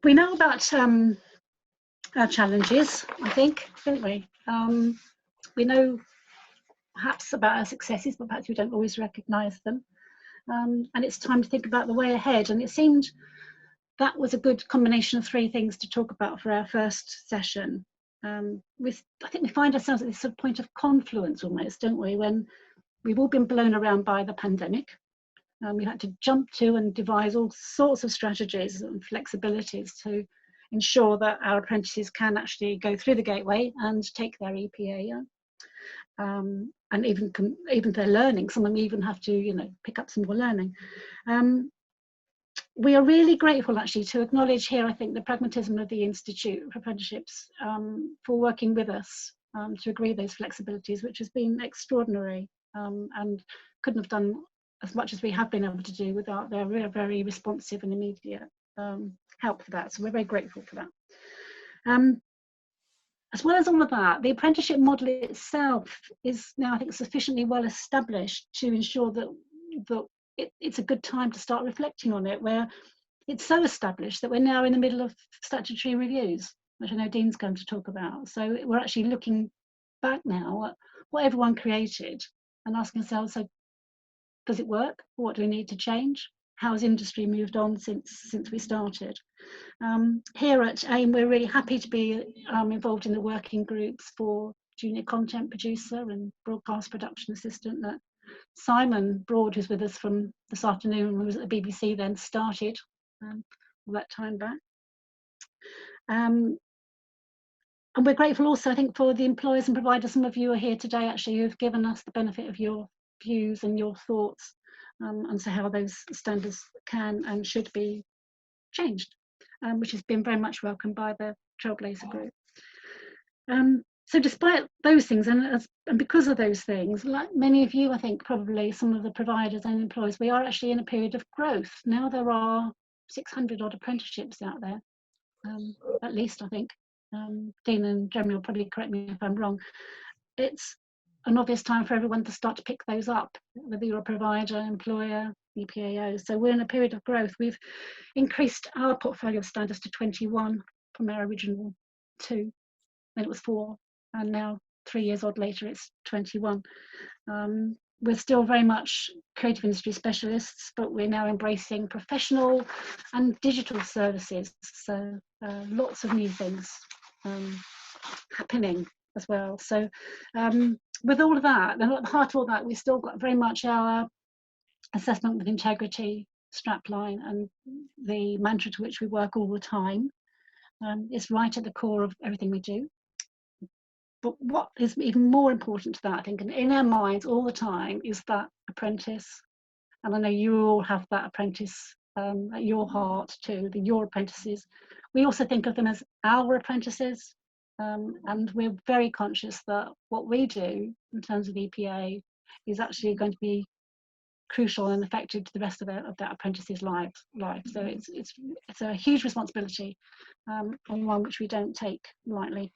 We know about our challenges, I think, don't we? We know perhaps about our successes, but perhaps we don't always recognise them. And it's time to think about the way ahead. And it seemed that was a good combination of three things to talk about for our first session. I think we find ourselves at this sort of point of confluence almost, don't we? When we've all been blown around by the pandemic. We had to jump to and devise all sorts of strategies and flexibilities to ensure that our apprentices can actually go through the gateway and take their EPA. And even their learning, some of them even have to, pick up some more learning. We are really grateful actually to acknowledge here, I think, the pragmatism of the Institute for Apprenticeships for working with us to agree those flexibilities, which has been extraordinary and couldn't have done as much as we have been able to do without their very responsive and immediate help for that. So we're very grateful for that. As well as all of that, the apprenticeship model itself is now, I think, sufficiently well established to ensure that it's a good time to start reflecting on it, where it's so established that we're now in the middle of statutory reviews, which I know Dean's going to talk about. So we're actually looking back now at what everyone created and asking ourselves, so does it work? What do we need to change? How has industry moved on since we started? Here at AIM, we're really happy to be involved in the working groups for junior content producer and broadcast production assistant that Simon Broad, who's with us from this afternoon, who was at the BBC then, started all that time back. And we're grateful also, I think, for the employers and providers. Some of you are here today actually who've given us the benefit of your views and your thoughts and so how those standards can and should be changed, which has been very much welcomed by the Trailblazer group. So despite those things and because of those things, like many of you, I think probably some of the providers and employers, we are actually in a period of growth. Now there are 600 odd apprenticeships out there, at least I think. Dean and Jeremy will probably correct me if I'm wrong. It's an obvious time for everyone to start to pick those up, whether you're a provider, employer, EPAO. So we're in a period of growth. We've increased our portfolio of standards to 21 from our original 2. Then it was 4, and now 3 years odd later it's 21. We're still very much creative industry specialists, but we're now embracing professional and digital services. So lots of new things happening as well. So with all of that, and at the heart of all that, we've still got very much our assessment with integrity strapline, and the mantra to which we work all the time is right at the core of everything we do. But what is even more important to that, I think, and in our minds all the time, is that apprentice. And I know you all have that apprentice at your heart too, your apprentices. We also think of them as our apprentices. And we're very conscious that what we do in terms of EPA is actually going to be crucial and effective to the rest of that apprentice's life. So it's a huge responsibility, and one which we don't take lightly.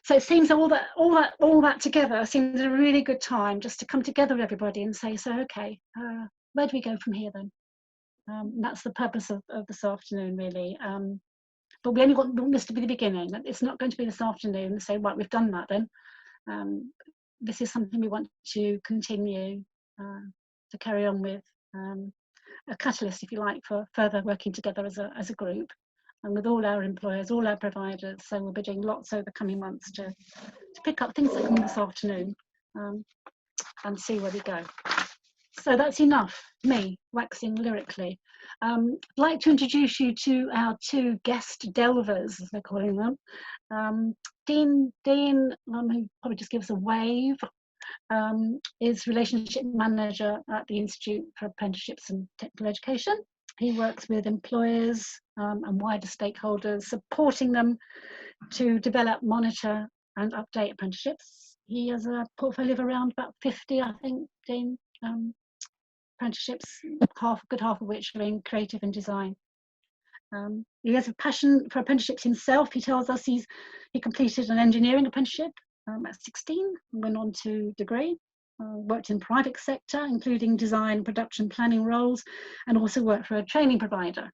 So it seems all that together seems a really good time just to come together with everybody and say, so okay, where do we go from here then? That's the purpose of this afternoon, really. But we only want this to be the beginning. It's not going to be this afternoon and say, right, we've done that then. This is something we want to continue to carry on with, a catalyst, if you like, for further working together as a group and with all our employers, all our providers. So we'll be doing lots over the coming months to pick up things that come this afternoon and see where we go. So that's enough, me waxing lyrically. I'd like to introduce you to our 2 guest delvers, as they're calling them. Dean, who probably just give us a wave, is Relationship Manager at the Institute for Apprenticeships and Technical Education. He works with employers and wider stakeholders, supporting them to develop, monitor and update apprenticeships. He has a portfolio of around about 50, I think, Dean, apprenticeships, good half of which are in creative and design. He has a passion for apprenticeships himself. He tells us he completed an engineering apprenticeship at 16 and went on to degree. Worked in private sector, including design, production, planning roles, and also worked for a training provider.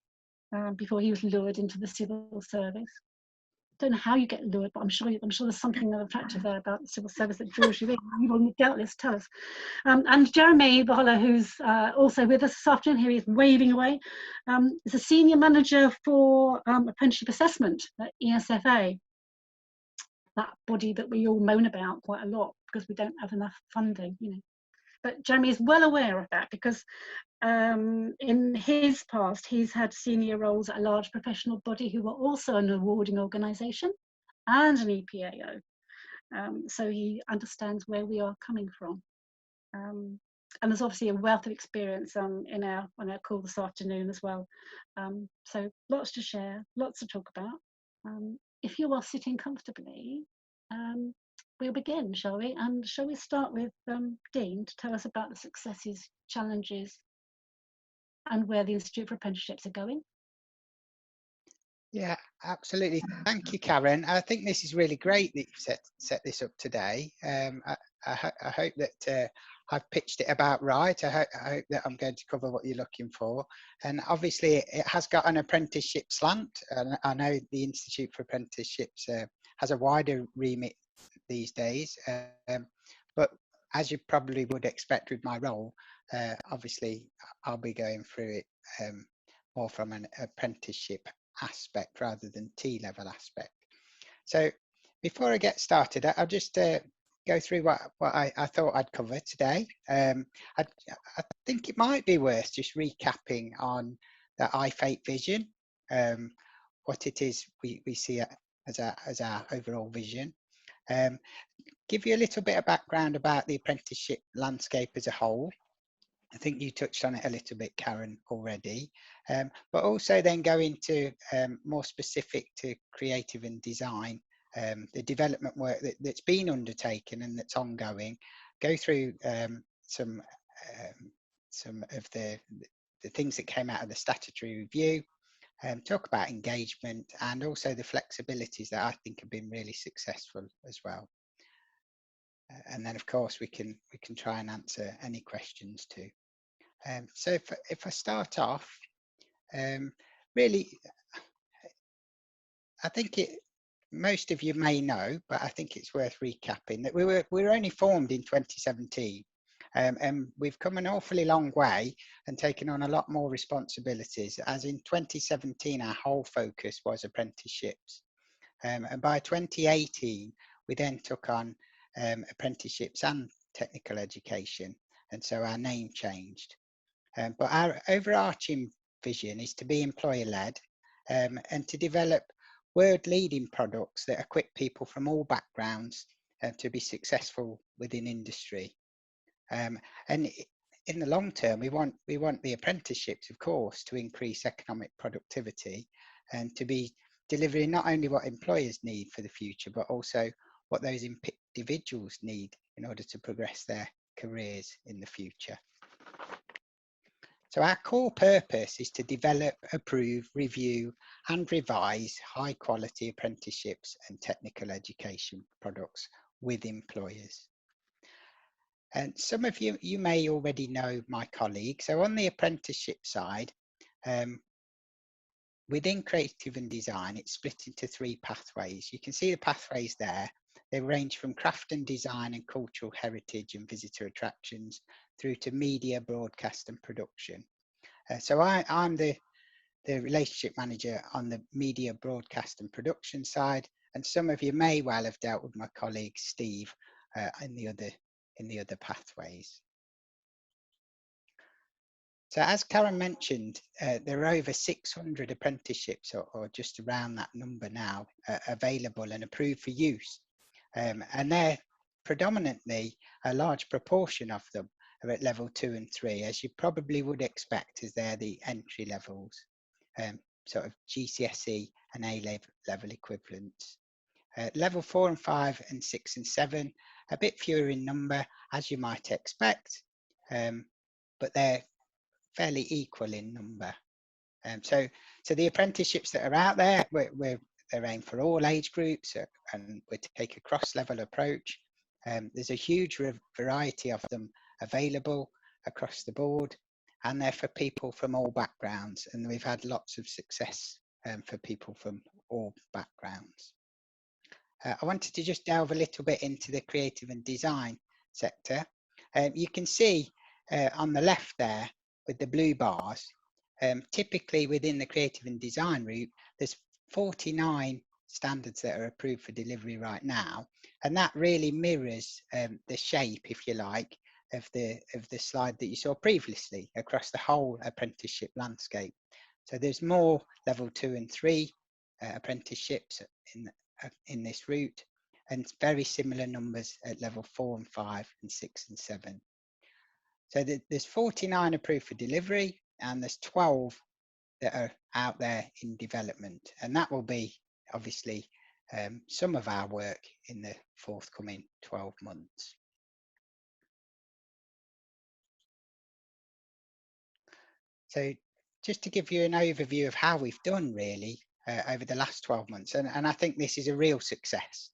before he was lured into the civil service. Don't know how you get lured, but I'm sure there's something attractive there about the civil service that draws you in. You will doubtless tell us. And Jeremy Barlow, who's also with us this afternoon, here he is waving away, is a senior manager for apprenticeship assessment at ESFA, that body that we all moan about quite a lot because we don't have enough funding, you know. But Jeremy is well aware of that because in his past, he's had senior roles at a large professional body who were also an awarding organisation and an EPAO. So he understands where we are coming from. And there's obviously a wealth of experience on our call this afternoon as well. So lots to share, lots to talk about. If you are sitting comfortably, we'll begin, shall we? And shall we start with Dean to tell us about the successes, challenges, and where the Institute for Apprenticeships are going? Yeah, absolutely. Thank you, Karen. I think this is really great that you've set this up today. I hope that I've pitched it about right. I hope that I'm going to cover what you're looking for. And obviously it has got an apprenticeship slant. And I know the Institute for Apprenticeships has a wider remit these days. But as you probably would expect with my role, obviously I'll be going through it more from an apprenticeship aspect rather than T-level aspect. So before I get started, I'll just go through what I thought I'd cover today. I think it might be worth just recapping on the IfATE vision, what it is we see as our overall vision. Give you a little bit of background about the apprenticeship landscape as a whole. I think you touched on it a little bit, Karen, already, but also then go into more specific to creative and design, the development work that's been undertaken and that's ongoing, go through some of the things that came out of the statutory review, talk about engagement and also the flexibilities that I think have been really successful as well. And then, of course, we can try and answer any questions too. So if I start off, really, I think most of you may know, but I think it's worth recapping that we were only formed in 2017, and we've come an awfully long way and taken on a lot more responsibilities. As in 2017, our whole focus was apprenticeships, and by 2018, we then took on apprenticeships and technical education, and so our name changed. But our overarching vision is to be employer-led and to develop world-leading products that equip people from all backgrounds to be successful within industry. And in the long term, we want the apprenticeships, of course, to increase economic productivity and to be delivering not only what employers need for the future, but also what those individuals need in order to progress their careers in the future. So our core purpose is to develop, approve, review and revise high quality apprenticeships and technical education products with employers. And some of you may already know my colleague. So on the apprenticeship side, within creative and design, it's split into 3 pathways. You can see the pathways there. They range from craft and design and cultural heritage and visitor attractions through to media, broadcast and production. So I'm the relationship manager on the media, broadcast and production side, and some of you may well have dealt with my colleague Steve in the other pathways. So as Karen mentioned, there are over 600 apprenticeships or just around that number now available and approved for use. And they're predominantly a large proportion of them are at level 2 and 3, as you probably would expect, as they're the entry levels, sort of GCSE and A-level equivalents. Level 4 and 5 and 6 and 7, a bit fewer in number, as you might expect, but they're fairly equal in number. So the apprenticeships that are out there, they're aimed for all age groups, and we take a cross-level approach. There's a huge variety of them available across the board, and they're for people from all backgrounds, and we've had lots of success for people from all backgrounds. I wanted to just delve a little bit into the creative and design sector. You can see on the left there with the blue bars, typically within the creative and design route, there's 49 standards that are approved for delivery right now, and that really mirrors the shape, if you like, of the slide that you saw previously across the whole apprenticeship landscape. So there's more level 2 and 3 apprenticeships in this route, and very similar numbers at level 4 and 5 and 6 and 7. So there's 49 approved for delivery, and there's 12 that are out there in development, and that will be obviously some of our work in the forthcoming 12 months. So just to give you an overview of how we've done really over the last 12 months, and I think this is a real success.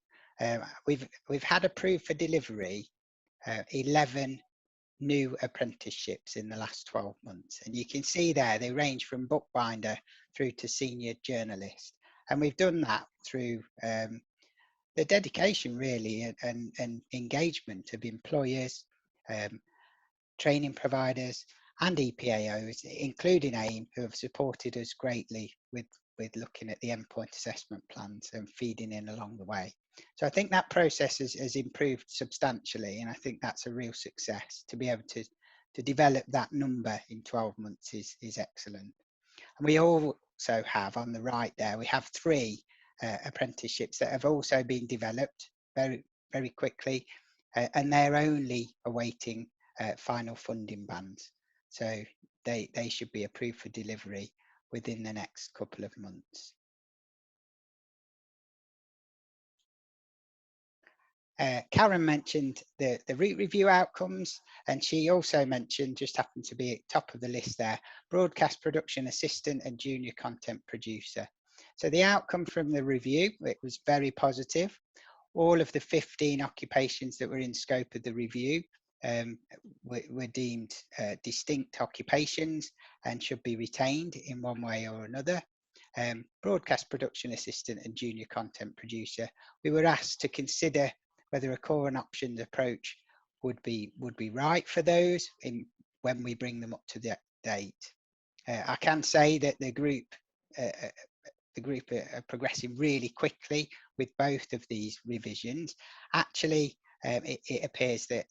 We've had approved for delivery 11 new apprenticeships in the last 12 months, and you can see there they range from bookbinder through to senior journalist, and we've done that through the dedication really and engagement of employers, training providers and EPAOs, including AIM, who have supported us greatly with looking at the endpoint assessment plans and feeding in along the way. So I think that process has improved substantially, and I think that's a real success. To be able to develop that number in 12 months is excellent. And we also have on the right there, we have 3 apprenticeships that have also been developed very quickly, and they're only awaiting final funding bands. So they should be approved for delivery within the next couple of months. Karen mentioned the route review outcomes, and she also mentioned, just happened to be at the top of the list there, broadcast production assistant and junior content producer. So the outcome from the review, it was very positive. All of the 15 occupations that were in scope of the review were deemed distinct occupations and should be retained in one way or another. Broadcast production assistant and junior content producer, we were asked to consider whether a core and options approach would be right for those when we bring them up to the date. I can say that the group are progressing really quickly with both of these revisions. Actually, it appears that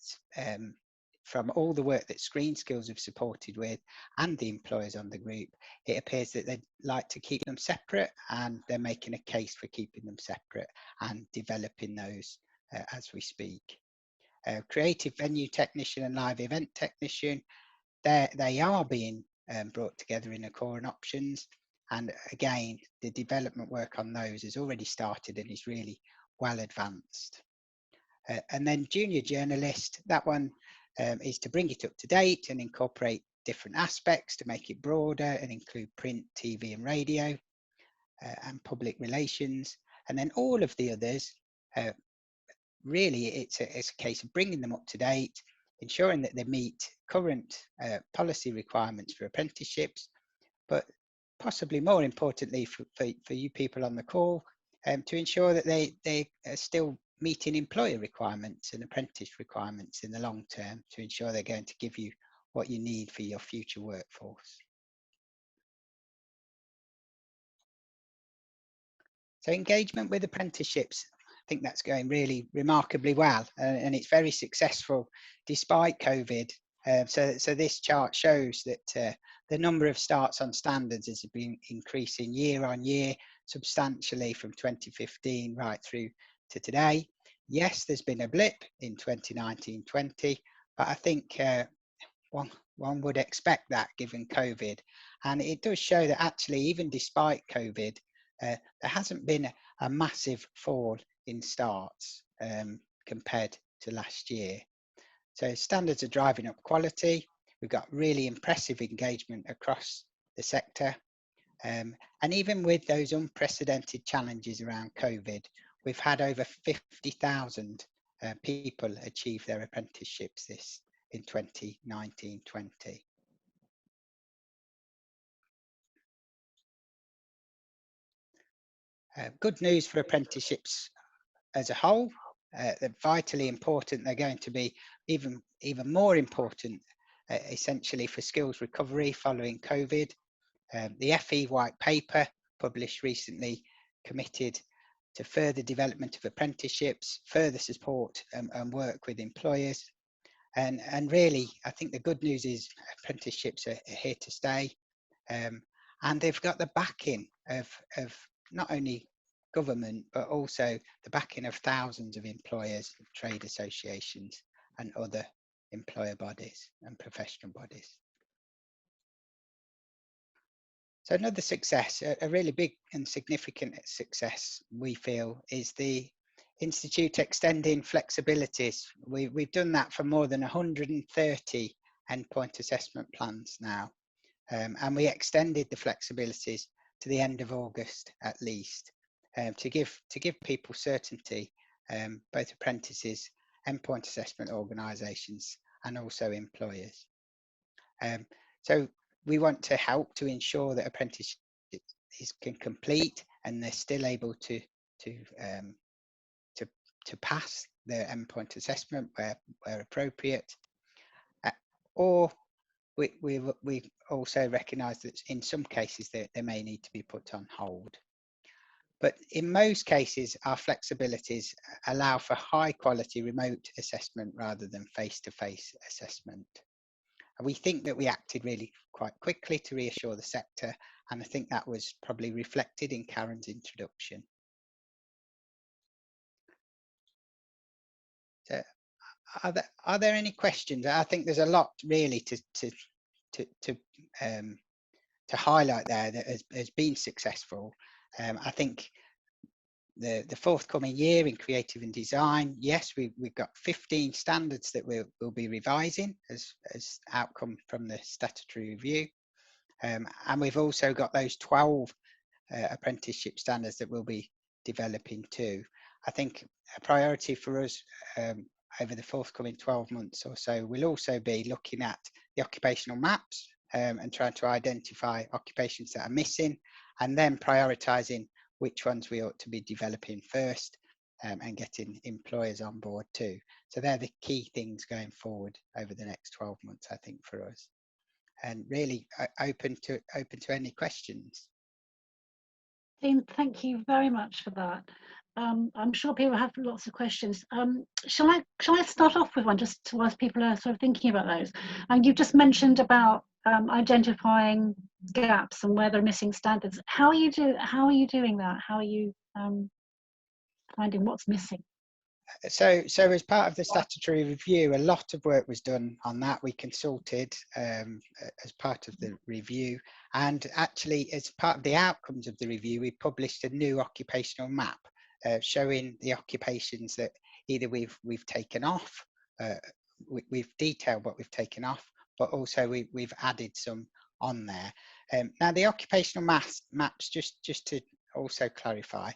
from all the work that Screen Skills have supported with and the employers on the group, it appears that they'd like to keep them separate, and they're making a case for keeping them separate and developing those as we speak. Creative venue technician and live event technician, they are being brought together in a core and options, and again the development work on those has already started and is really well advanced. And then junior journalist, that one is to bring it up to date and incorporate different aspects to make it broader and include print, TV and radio and public relations. And then all of the others, really it's a case of bringing them up to date, ensuring that they meet current policy requirements for apprenticeships, but possibly more importantly for you people on the call, to ensure that they are still meeting employer requirements and apprentice requirements in the long term, to ensure they're going to give you what you need for your future workforce. So engagement with apprenticeships, I think that's going really remarkably well, and it's very successful despite COVID. So this chart shows that the number of starts on standards has been increasing year on year substantially from 2015 right through to today. Yes, there's been a blip in 2019-20, but I think one would expect that given COVID. And it does show that actually, even despite COVID, there hasn't been a massive fall in starts compared to last year. So standards are driving up quality. We've got really impressive engagement across the sector. And even with those unprecedented challenges around COVID, we've had over 50,000 people achieve their apprenticeships in 2019-20. Good news for apprenticeships as a whole. They're vitally important. They're going to be even more important, essentially, for skills recovery following COVID. The FE white paper published recently committed to further development of apprenticeships, further support and work with employers. And really, I think the good news is apprenticeships are here to stay. And they've got the backing of not only government, but also the backing of thousands of employers, trade associations, and other employer bodies and professional bodies. So another success, a really big and significant success, we feel, is the Institute extending flexibilities. We've done that for more than 130 endpoint assessment plans now. And we extended the flexibilities to the end of August at least, to give people certainty, both apprentices, endpoint assessment organisations, and also employers. So we want to help to ensure that apprenticeships can complete and they're still able to pass their endpoint assessment where appropriate, or we also recognise that in some cases they may need to be put on hold. But in most cases, our flexibilities allow for high quality remote assessment rather than face-to-face assessment. And we think that we acted really quite quickly to reassure the sector, and I think that was probably reflected in Karen's introduction. So, are there any questions? I think there's a lot really to highlight there that has been successful. I think the forthcoming year in creative and design, yes, we've got 15 standards that we'll be revising as outcome from the statutory review, and we've also got those 12 apprenticeship standards that we'll be developing too. I think a priority for us over the forthcoming 12 months or so will also be looking at the occupational maps and trying to identify occupations that are missing, and then prioritising which ones we ought to be developing first, and getting employers on board too. So they're the key things going forward over the next 12 months, I think, for us. And really open to any questions. Dean, thank you very much for that. I'm sure people have lots of questions. Shall I start off with one, just whilst people are sort of thinking about those? And you've just mentioned about identifying gaps and where they're missing standards. How are you doing that? How are you finding what's missing? So as part of the statutory review, a lot of work was done on that. We consulted as part of the review, and actually as part of the outcomes of the review, we published a new occupational map showing the occupations that either we've taken off, we've detailed what we've taken off, but also we've added some on there. Now the occupational maps, just to also clarify,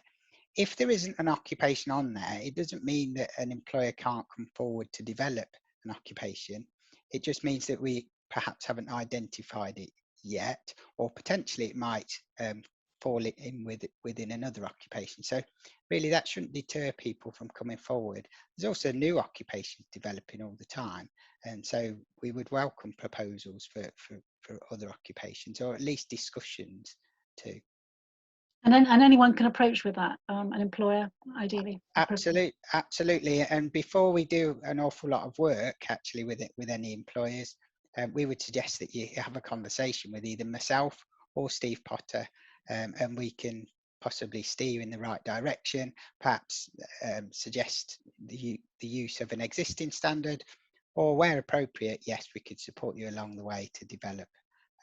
if there isn't an occupation on there, it doesn't mean that an employer can't come forward to develop an occupation. It just means that we perhaps haven't identified it yet, or potentially it might fall in within another occupation. So really that shouldn't deter people from coming forward. There's also new occupations developing all the time, and so we would welcome proposals for other occupations, or at least discussions too. And anyone can approach with that, an employer, ideally. Absolutely. And before we do an awful lot of work, actually, with any employers, we would suggest that you have a conversation with either myself or Steve Potter, and we can possibly steer you in the right direction. Perhaps suggest the use of an existing standard, or where appropriate, yes, we could support you along the way to develop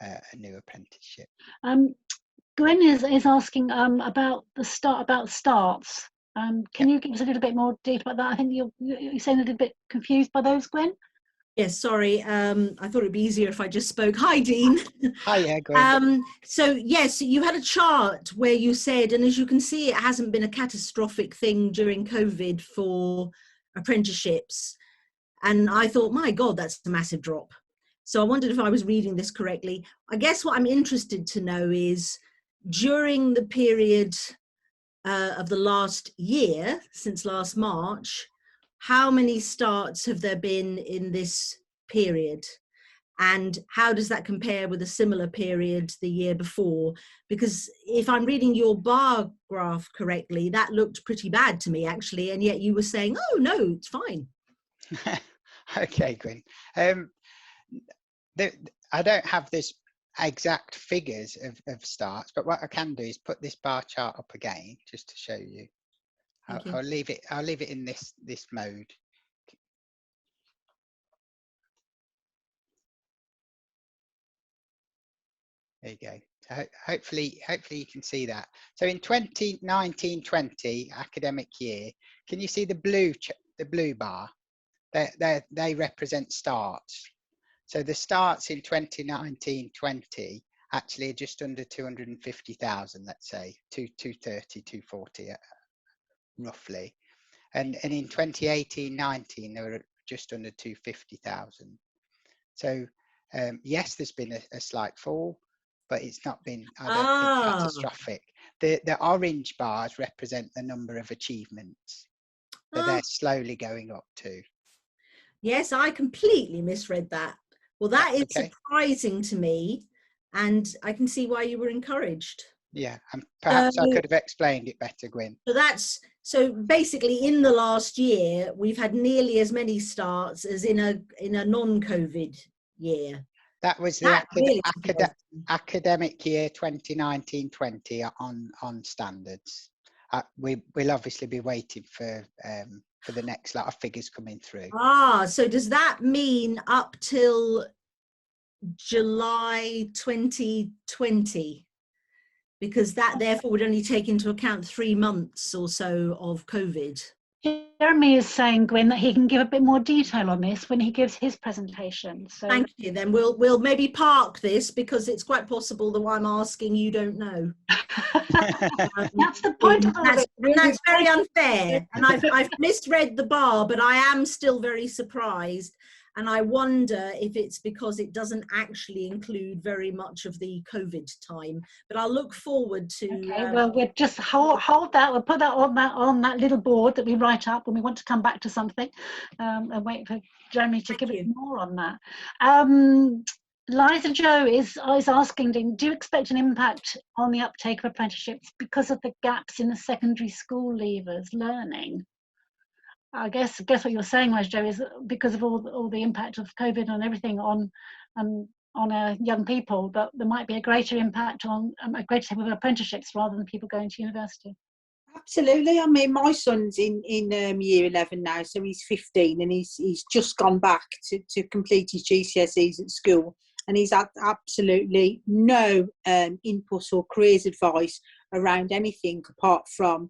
a new apprenticeship. Gwen is asking about starts. Can you give us a little bit more detail about that? I think you're saying a little bit confused by those, Gwen. Yes, sorry. I thought it'd be easier if I just spoke. Hi, Dean. Hi, Gwen. So yes, you had a chart where you said, and as you can see, it hasn't been a catastrophic thing during COVID for apprenticeships. And I thought, my God, that's a massive drop. So I wondered if I was reading this correctly. I guess what I'm interested to know is, during the period of the last year, since last March, how many starts have there been in this period? And how does that compare with a similar period the year before? Because if I'm reading your bar graph correctly, that looked pretty bad to me, actually. And yet you were saying, oh, no, it's fine. Okay, Gwyn. I don't have this exact figures of starts, but what I can do is put this bar chart up again just to show you. I'll leave it in this mode. There you go. So hopefully you can see that. So in 2019-20 academic year, can you see the blue bar? They represent starts. So the starts in 2019-20 actually are just under 250,000, let's say 230, 240 roughly. And in 2018-19 they were just under 250,000. So yes, there's been a slight fall, but it's not been, I don't think, catastrophic. The orange bars represent the number of achievements, but they're slowly going up too. Yes, I completely misread that. Well, that is surprising to me, and I can see why you were encouraged. Yeah, and perhaps I could have explained it better, Gwyn. So basically, in the last year, we've had nearly as many starts as in a non-COVID year. That was the academic year 2019-20 on standards. We'll obviously be waiting for the next lot of figures coming through. So does that mean up till July 2020? Because that therefore would only take into account 3 months or so of COVID. Jeremy is saying, Gwyn, that he can give a bit more detail on this when he gives his presentation. So thank you. Then we'll maybe park this, because it's quite possible that what I'm asking you don't know. That's the point of that's very unfair. And I've misread the bar, but I am still very surprised. And I wonder if it's because it doesn't actually include very much of the COVID time. But I'll look forward to. Okay, well, we'll just hold that. We'll put that on that little board that we write up when we want to come back to something, and wait for Jeremy to give us more on that. Liza Joe is asking, do you expect an impact on the uptake of apprenticeships because of the gaps in the secondary school leavers learning? I guess what you're saying, Liza Joe, is because of all the impact of COVID and everything on young people, that there might be a greater impact on a greater type of apprenticeships rather than people going to university. Absolutely. I mean, my son's in year 11 now, so he's 15, and he's just gone back to complete his GCSEs at school, and he's had absolutely no input or careers advice around anything apart from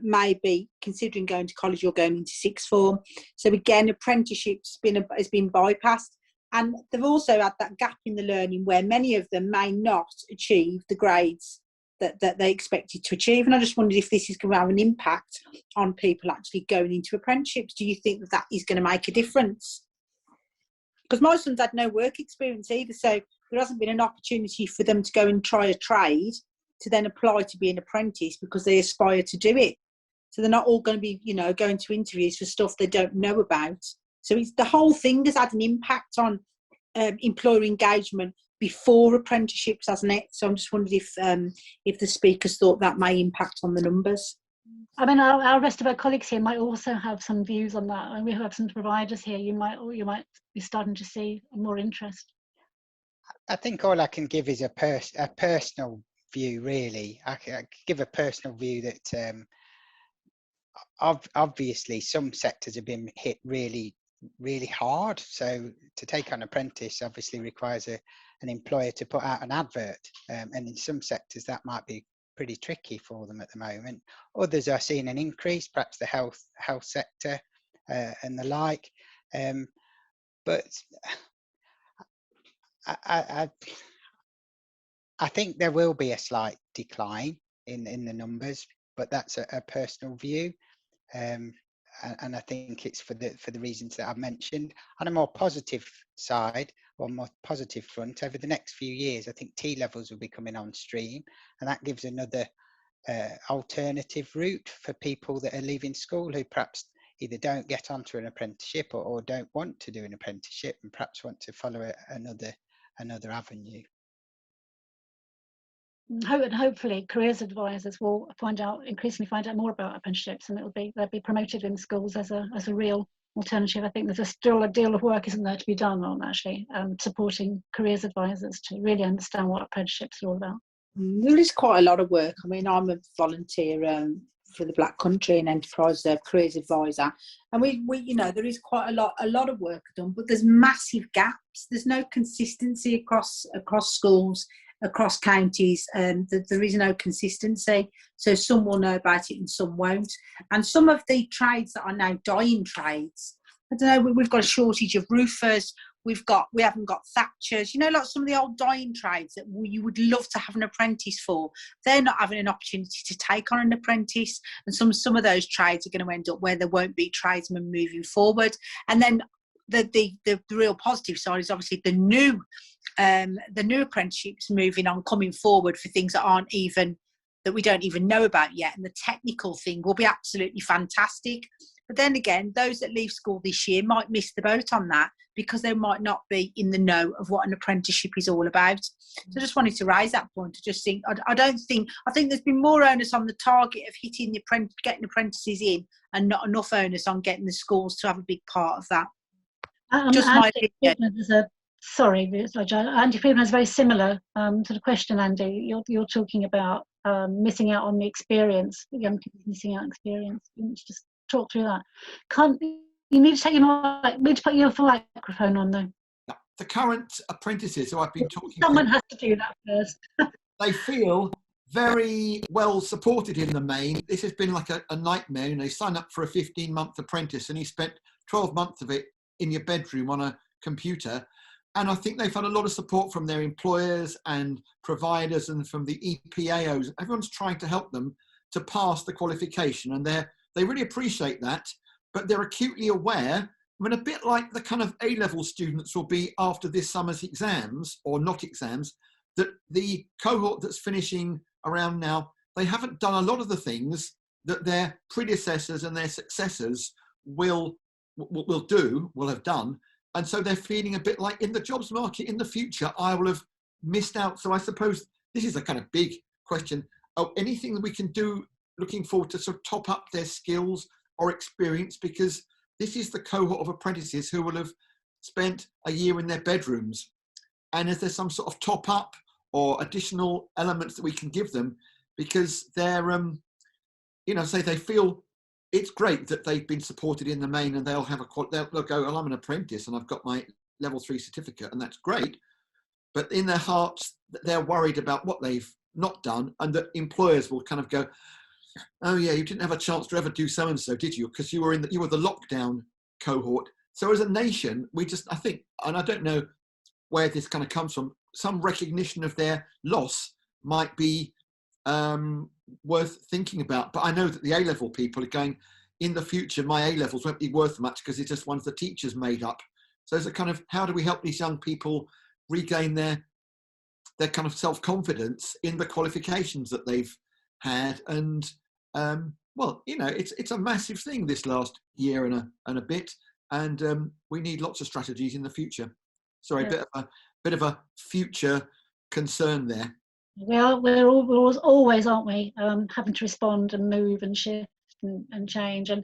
maybe considering going to college or going into sixth form. So again, apprenticeships has been bypassed, and they've also had that gap in the learning where many of them may not achieve the grades that they expected to achieve. And I just wondered if this is going to have an impact on people actually going into apprenticeships. Do you think that is going to make a difference? Because my son's had no work experience either, so there hasn't been an opportunity for them to go and try a trade to then apply to be an apprentice because they aspire to do it. So they're not all going to be, going to interviews for stuff they don't know about. So the whole thing has had an impact on employer engagement before apprenticeships, hasn't it? So I'm just wondering if the speakers thought that may impact on the numbers. I mean, our rest of our colleagues here might also have some views on that, and we have some providers here. You might be starting to see more interest. I think all I can give is a personal view, really. I can give a personal view that obviously some sectors have been hit really, really hard. So to take on apprentice obviously requires an employer to put out an advert, and in some sectors that might be pretty tricky for them at the moment. Others are seeing an increase, perhaps the health sector and the like. But I think there will be a slight decline in the numbers, but that's a personal view. And I think it's for the reasons that I've mentioned. On a more positive side, or more positive front, over the next few years, I think T levels will be coming on stream, and that gives another alternative route for people that are leaving school who perhaps either don't get onto an apprenticeship or don't want to do an apprenticeship and perhaps want to follow another avenue. Hopefully careers advisors will increasingly find out more about apprenticeships, and they'll be promoted in schools as a real alternative. I think there's still a deal of work, isn't there, to be done on actually supporting careers advisors to really understand what apprenticeships are all about. There is quite a lot of work. I mean, I'm a volunteer for the Black Country and Enterprise Careers Advisor, and we you know, there is quite a lot of work done, but there's massive gaps. There's no consistency across schools, across counties, and there is no consistency. So some will know about it and some won't. And some of the trades that are now dying trades, I don't know, we've got a shortage of roofers. We haven't got thatchers, you know, like some of the old dying trades that you would love to have an apprentice for. They're not having an opportunity to take on an apprentice, and some of those trades are going to end up where there won't be tradesmen moving forward. And then the real positive side is obviously the new apprenticeships moving on, coming forward for things that we don't even know about yet, and the technical thing will be absolutely fantastic. But then again, those that leave school this year might miss the boat on that because they might not be in the know of what an apprenticeship is all about. So I just wanted to raise that point. I think there's been more onus on the target of getting apprentices in, and not enough onus on getting the schools to have a big part of that. Just my opinion. Sorry, Andy Friedman has a very similar sort of question, Andy. You're talking about missing out on the experience, young people missing out on experience. You need to just talk through that. You need to put your microphone on though. The current apprentices who I've been talking Someone to, has to do that first. they feel very well supported in the main. This has been like a nightmare. You know, you sign up for a 15-month apprentice and you spent 12 months of it in your bedroom on a computer. And I think they've had a lot of support from their employers and providers and from the EPAOs. Everyone's trying to help them to pass the qualification, and they really appreciate that, but they're acutely aware, I mean, a bit like the kind of A-level students will be after this summer's exams, or not exams, that the cohort that's finishing around now, they haven't done a lot of the things that their predecessors and their successors will have done. And so they're feeling a bit like in the jobs market in the future, I will have missed out. So I suppose this is a kind of big question. Oh, anything that we can do looking forward to sort of top up their skills or experience, because this is the cohort of apprentices who will have spent a year in their bedrooms. And is there some sort of top up or additional elements that we can give them, because they're, you know, say they feel it's great that they've been supported in the main, and they'll go, well, I'm an apprentice and I've got my level 3 certificate, and that's great. But in their hearts, they're worried about what they've not done, and that employers will kind of go, oh yeah, you didn't have a chance to ever do so-and-so, did you? Because you were the lockdown cohort. So as a nation, I think, and I don't know where this kind of comes from, some recognition of their loss might be worth thinking about. But I know that the A-level people are going, in the future, my A-levels won't be worth much because it's just ones the teachers made up. So it's a kind of, how do we help these young people regain their kind of self-confidence in the qualifications that they've had? And well, you know, it's a massive thing this last year and a bit, and we need lots of strategies in the future. Sorry, yeah. bit of a future concern there. We're always, aren't we, having to respond and move and shift and change. And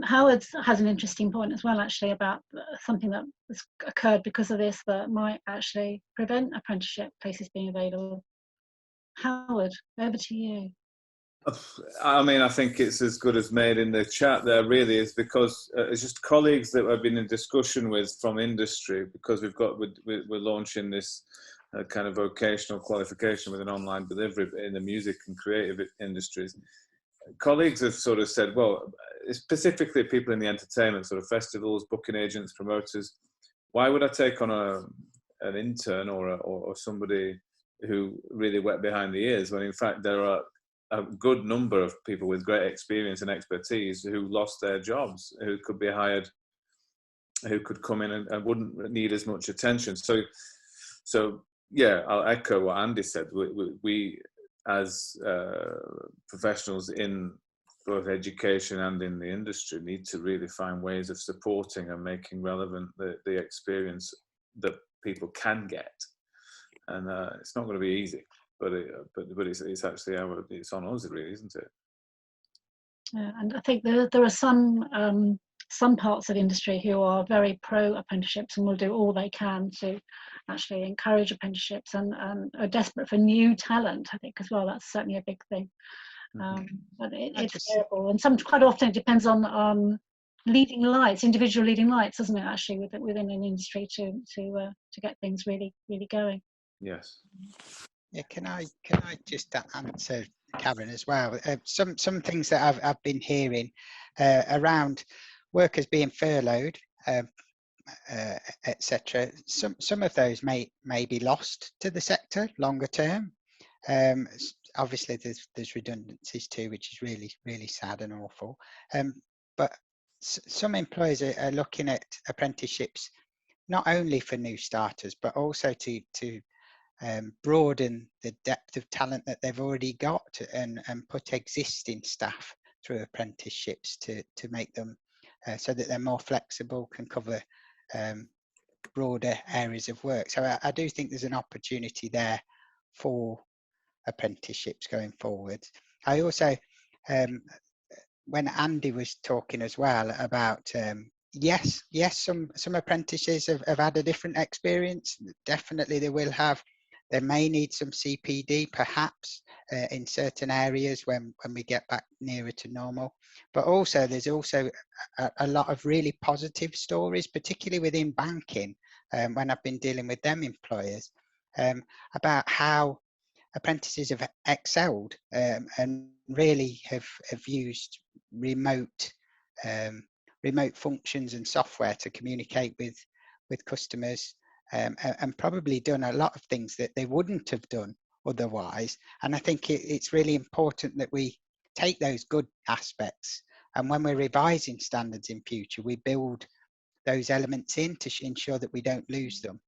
Howard has an interesting point as well, actually, about something that has occurred because of this that might actually prevent apprenticeship places being available. Howard, over to you. I mean, I think it's as good as made in the chat there, really, is because it's just colleagues that I've been in discussion with from industry, because we're launching this kind of vocational qualification with an online delivery in the music and creative industries. Colleagues have sort of said, well, specifically people in the entertainment, sort of festivals, booking agents, promoters, why would I take on an intern or somebody who really wet behind the ears, when in fact there are a good number of people with great experience and expertise who lost their jobs, who could be hired, who could come in and wouldn't need as much attention. So yeah, I'll echo what Andy said. as professionals in both education and in the industry, need to really find ways of supporting and making relevant the experience that people can get. And it's not going to be easy, but it's actually it's on us, really, isn't it? Yeah, and I think there are some parts of industry who are very pro apprenticeships and will do all they can to actually encourage apprenticeships, and are desperate for new talent, I think, as well. That's certainly a big thing. But it's variable, and quite often it depends on leading lights, individual leading lights, doesn't it? Actually, within an industry to get things really going. Yes. Yeah, can I just answer Karen as well? Some things that I've been hearing around workers being furloughed, etc. Some of those may be lost to the sector longer term. Obviously, there's redundancies too, which is really sad and awful. But some employers are looking at apprenticeships not only for new starters, but also to broaden the depth of talent that they've already got, and put existing staff through apprenticeships to make them so that they're more flexible, can cover broader areas of work. So I do think there's an opportunity there for apprenticeships going forward. I also, when Andy was talking as well about yes, some apprentices have had a different experience. Definitely they will have. They may need some CPD perhaps in certain areas when we get back nearer to normal. But also there's also a lot of really positive stories, particularly within banking, when I've been dealing with them employers, about how apprentices have excelled and really have used remote functions and software to communicate with customers, and probably done a lot of things that they wouldn't have done otherwise. And I think it's really important that we take those good aspects, and when we're revising standards in future, we build those elements in to ensure that we don't lose them.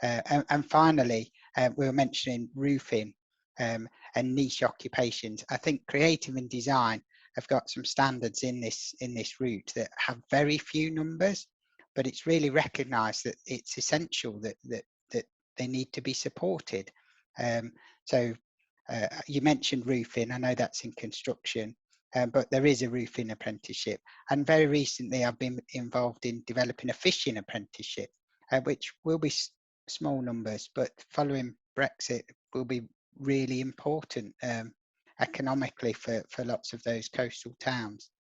And finally, we were mentioning roofing and niche occupations. I think creative and design have got some standards in this route that have very few numbers, but it's really recognised that it's essential that they need to be supported. So you mentioned roofing. I know that's in construction, but there is a roofing apprenticeship. And very recently, I've been involved in developing a fishing apprenticeship, which will be small numbers, but following Brexit will be really important economically for lots of those coastal towns.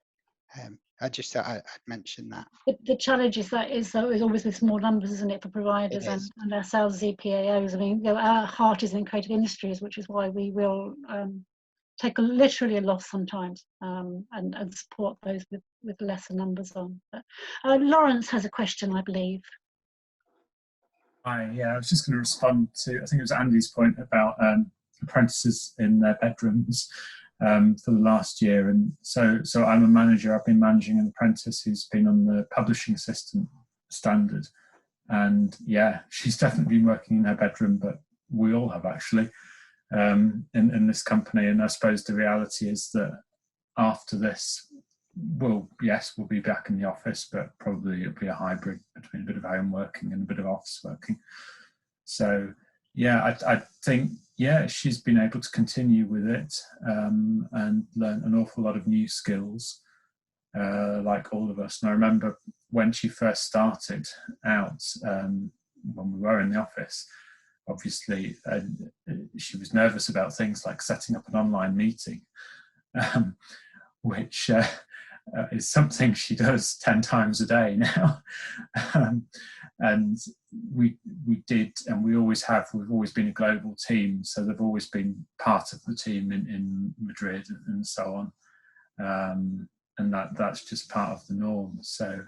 I just thought I'd mention that. The challenge is always with small numbers, isn't it, for providers and ourselves as EPAOs. I mean, our heart is in creative industries, which is why we will take literally a loss sometimes and support those with lesser numbers on. But, Lawrence has a question, I believe. Hi, yeah, I was just going to respond to, I think it was Andy's point about apprentices in their bedrooms for the last year. And so I'm a manager. I've been managing an apprentice who's been on the publishing assistant standard. And yeah, she's definitely been working in her bedroom, but we all have actually in this company. And I suppose the reality is that after this, we'll be back in the office, but probably it'll be a hybrid between a bit of home working and a bit of office working. So yeah, I think, yeah, she's been able to continue with it and learn an awful lot of new skills, like all of us. And I remember when she first started out, when we were in the office, obviously she was nervous about things like setting up an online meeting, which is something she does 10 times a day now. And we did, and we always have, we've always been a global team, so they've always been part of the team in Madrid and so on. And that's just part of the norm. So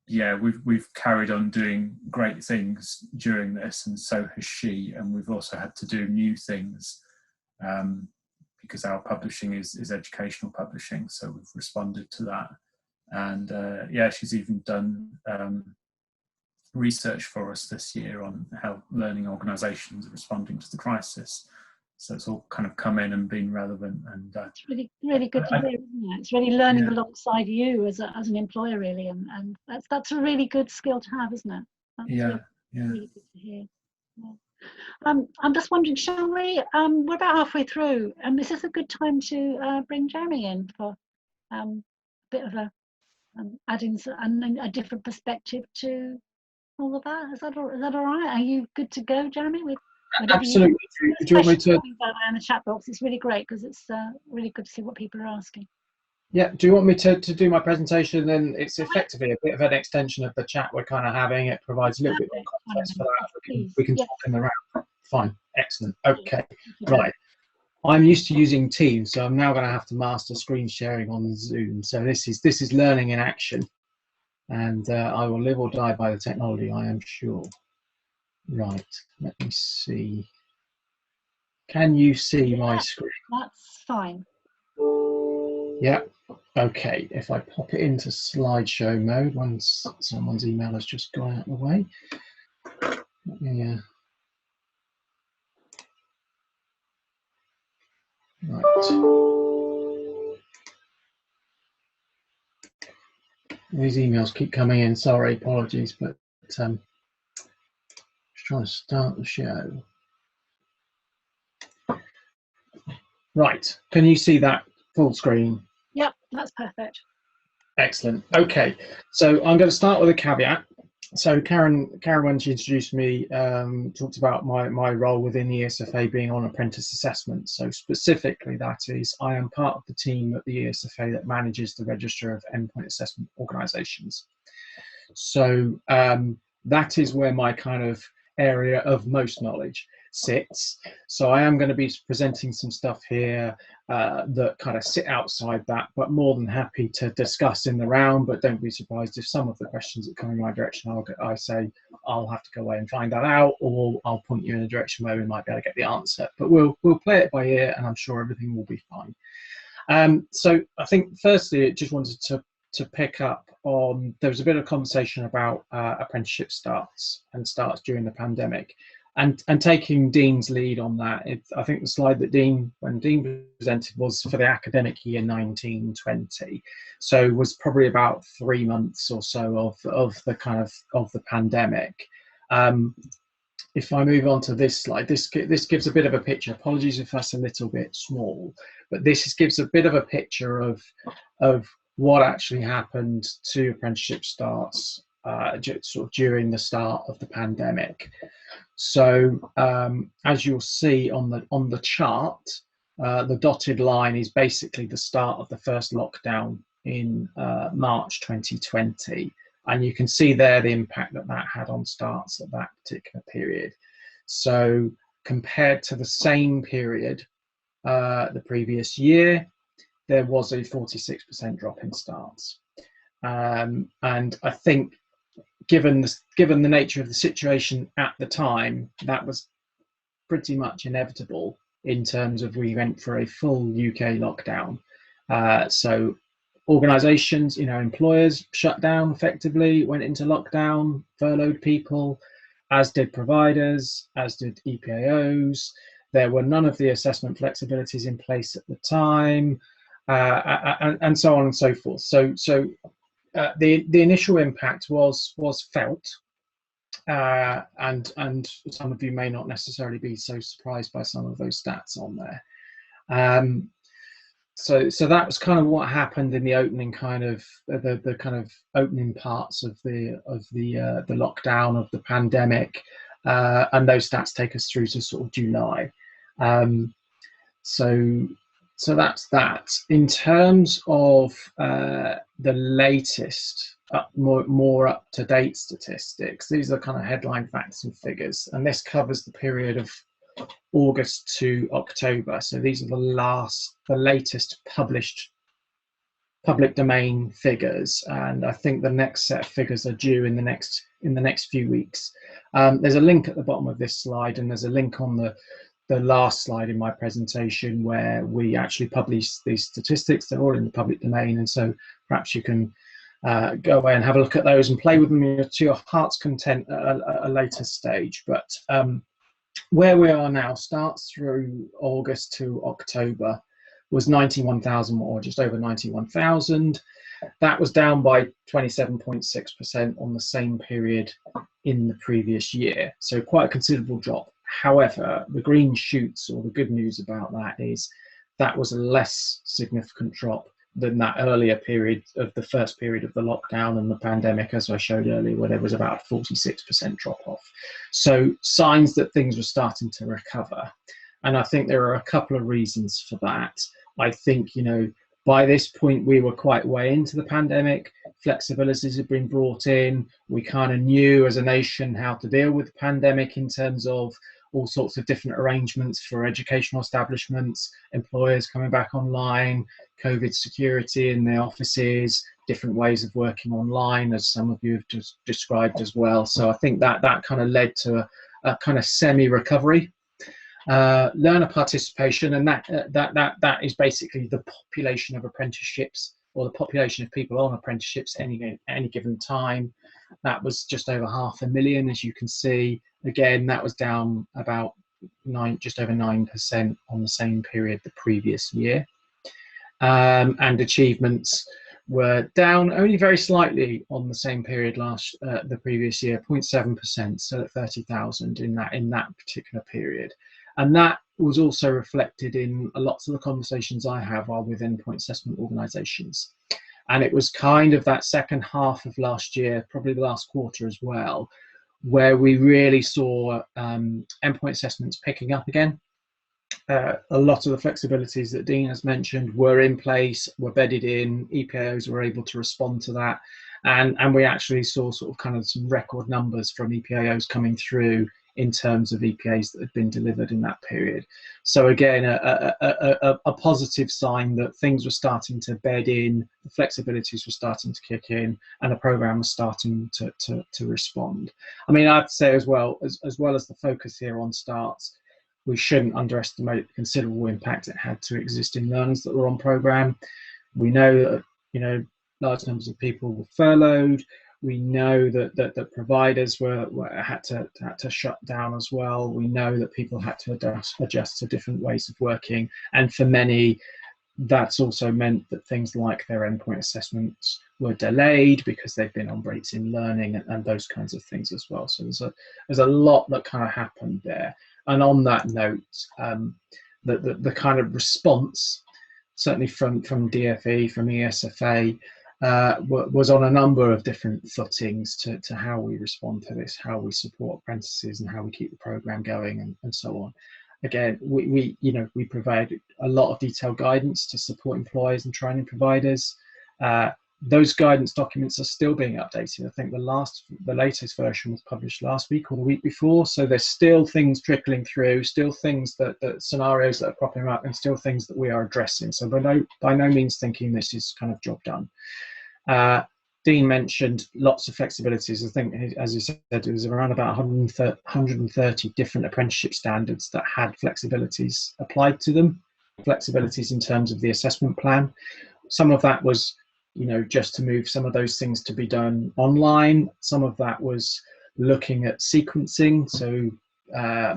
yeah, we've carried on doing great things during this, and so has she, and we've also had to do new things because our publishing is educational publishing, so we've responded to that. And yeah, she's even done research for us this year on how learning organisations are responding to the crisis. So it's all kind of come in and been relevant. And it's really good to hear, isn't it? It's really learning alongside you as an employer, really, and that's a really good skill to have, isn't it? That's really good to hear. Yeah. I'm just wondering, shall we? We're about halfway through, and is this a good time to bring Jeremy in for a bit of a adding a different perspective to all of that? Is that all right? Are you good to go, Jeremy? Absolutely. Do you want me to? In the chat box, it's really great because it's really good to see what people are asking. Yeah. Do you want me to do my presentation? Then it's effectively a bit of an extension of the chat we're kind of having. It provides a little bit more context for that. We can talk in the round. Fine. Excellent. Okay. Right. I'm used to using Teams, so I'm now going to have to master screen sharing on Zoom. So this is learning in action, and I will live or die by the technology, I am sure. Right. Let me see. Can you see my screen? That's fine. Yeah. Okay. If I pop it into slideshow mode, once someone's email has just gone out of the way. Yeah. Right. These emails keep coming in. Sorry, apologies, but just trying to start the show. Right. Can you see that full screen? Yep, that's perfect. Excellent. Okay. So I'm going to start with a caveat. So Karen, when she introduced me, talked about my role within the ESFA being on apprentice assessment. So specifically, that is, I am part of the team at the ESFA that manages the register of endpoint assessment organisations. So that is where my kind of area of most knowledge sits. So I am going to be presenting some stuff here that kind of sit outside that, but more than happy to discuss in the round. But don't be surprised if some of the questions that come in my direction, I say I'll have to go away and find that out, or I'll point you in a direction where we might be able to get the answer. But we'll play it by ear, and I'm sure everything will be fine. So I think firstly, I just wanted to pick up on, there was a bit of conversation about apprenticeship starts during the pandemic. And taking Dean's lead on that, I think the slide that when Dean presented was for the academic year 1920, so was probably about 3 months or so of the pandemic. If I move on to this slide, this gives a bit of a picture. Apologies if that's a little bit small, but this gives a bit of a picture of what actually happened to apprenticeship starts sort of during the start of the pandemic. So as you'll see on the chart, the dotted line is basically the start of the first lockdown in March 2020, and you can see there the impact that had on starts at that particular period. So compared to the same period the previous year, there was a 46% drop in starts, and I think given the nature of the situation at the time, that was pretty much inevitable in terms of we went for a full UK lockdown. So organisations, employers shut down effectively, went into lockdown, furloughed people, as did providers, as did EPAOs. There were none of the assessment flexibilities in place at the time, and so on and so forth. So the initial impact was felt, and some of you may not necessarily be so surprised by some of those stats on there. So that was kind of what happened in the opening the kind of opening parts of the lockdown of the pandemic, and those stats take us through to sort of July. So that's that. In terms of the latest, more up-to-date statistics, these are kind of headline facts and figures, and this covers the period of August to October. So these are the latest published public domain figures, and I think the next set of figures are due in the next few weeks. There's a link at the bottom of this slide, and there's a link on the last slide in my presentation where we actually publish these statistics. They're all in the public domain, and so perhaps you can go away and have a look at those and play with them to your heart's content at a later stage. But Where we are now, starts through August to October, was 91,000 or just over 91,000. That was down by 27.6% on the same period in the previous year. So quite a considerable drop. However, the green shoots, or the good news about that, is that was a less significant drop than that earlier period of the first period of the lockdown and the pandemic, as I showed earlier, where there was about a 46% drop off. So signs that things were starting to recover. And I think there are a couple of reasons for that. I think, you know, by this point, we were quite way into the pandemic. Flexibilities had been brought in. We kind of knew as a nation how to deal with the pandemic in terms of all sorts of different arrangements for educational establishments, employers coming back online, COVID security in the offices, different ways of working online, as some of you have just described as well. So I think that kind of led to a kind of semi-recovery. Learner participation, and that is basically the population of apprenticeships, or the population of people on apprenticeships any given time. That was just over 500,000, as you can see. Again, that was down about just over 9% on the same period the previous year. And achievements were down only very slightly on the same period the previous year, 0.7%, so at 30,000 in that particular period. And that was also reflected in lots of the conversations I have are with endpoint assessment organisations. And it was kind of that second half of last year, probably the last quarter as well, where we really saw endpoint assessments picking up again. A lot of the flexibilities that Dean has mentioned were in place, were bedded in. EPAOs were able to respond to that. And we actually saw sort of kind of some record numbers from EPAOs coming through in terms of EPAs that had been delivered in that period. So again, a positive sign that things were starting to bed in, the flexibilities were starting to kick in, and the programme was starting to respond. I mean, I'd say as well as the focus here on starts, we shouldn't underestimate the considerable impact it had to existing learners that were on programme. We know that, you know, large numbers of people were furloughed. We know that providers had to shut down as well. We know that people had to adjust to different ways of working, and for many, that's also meant that things like their endpoint assessments were delayed because they've been on breaks in learning and those kinds of things as well. So there's a lot that kind of happened there. And on that note, the kind of response, certainly from DFE, from ESFA, was on a number of different footings to how we respond to this, how we support apprentices, and how we keep the programme going, and so on. Again, we provide a lot of detailed guidance to support employers and training providers. Those guidance documents are still being updated. I think the latest version was published last week or the week before. So there's still things trickling through, still things that scenarios that are popping up, and still things that we are addressing. So by no means thinking this is kind of job done. Dean mentioned lots of flexibilities. I think, as he said, it was around about 130 different apprenticeship standards that had flexibilities applied to them. Flexibilities in terms of the assessment plan. Some of that was, you know, just to move some of those things to be done online. Some of that was looking at sequencing, so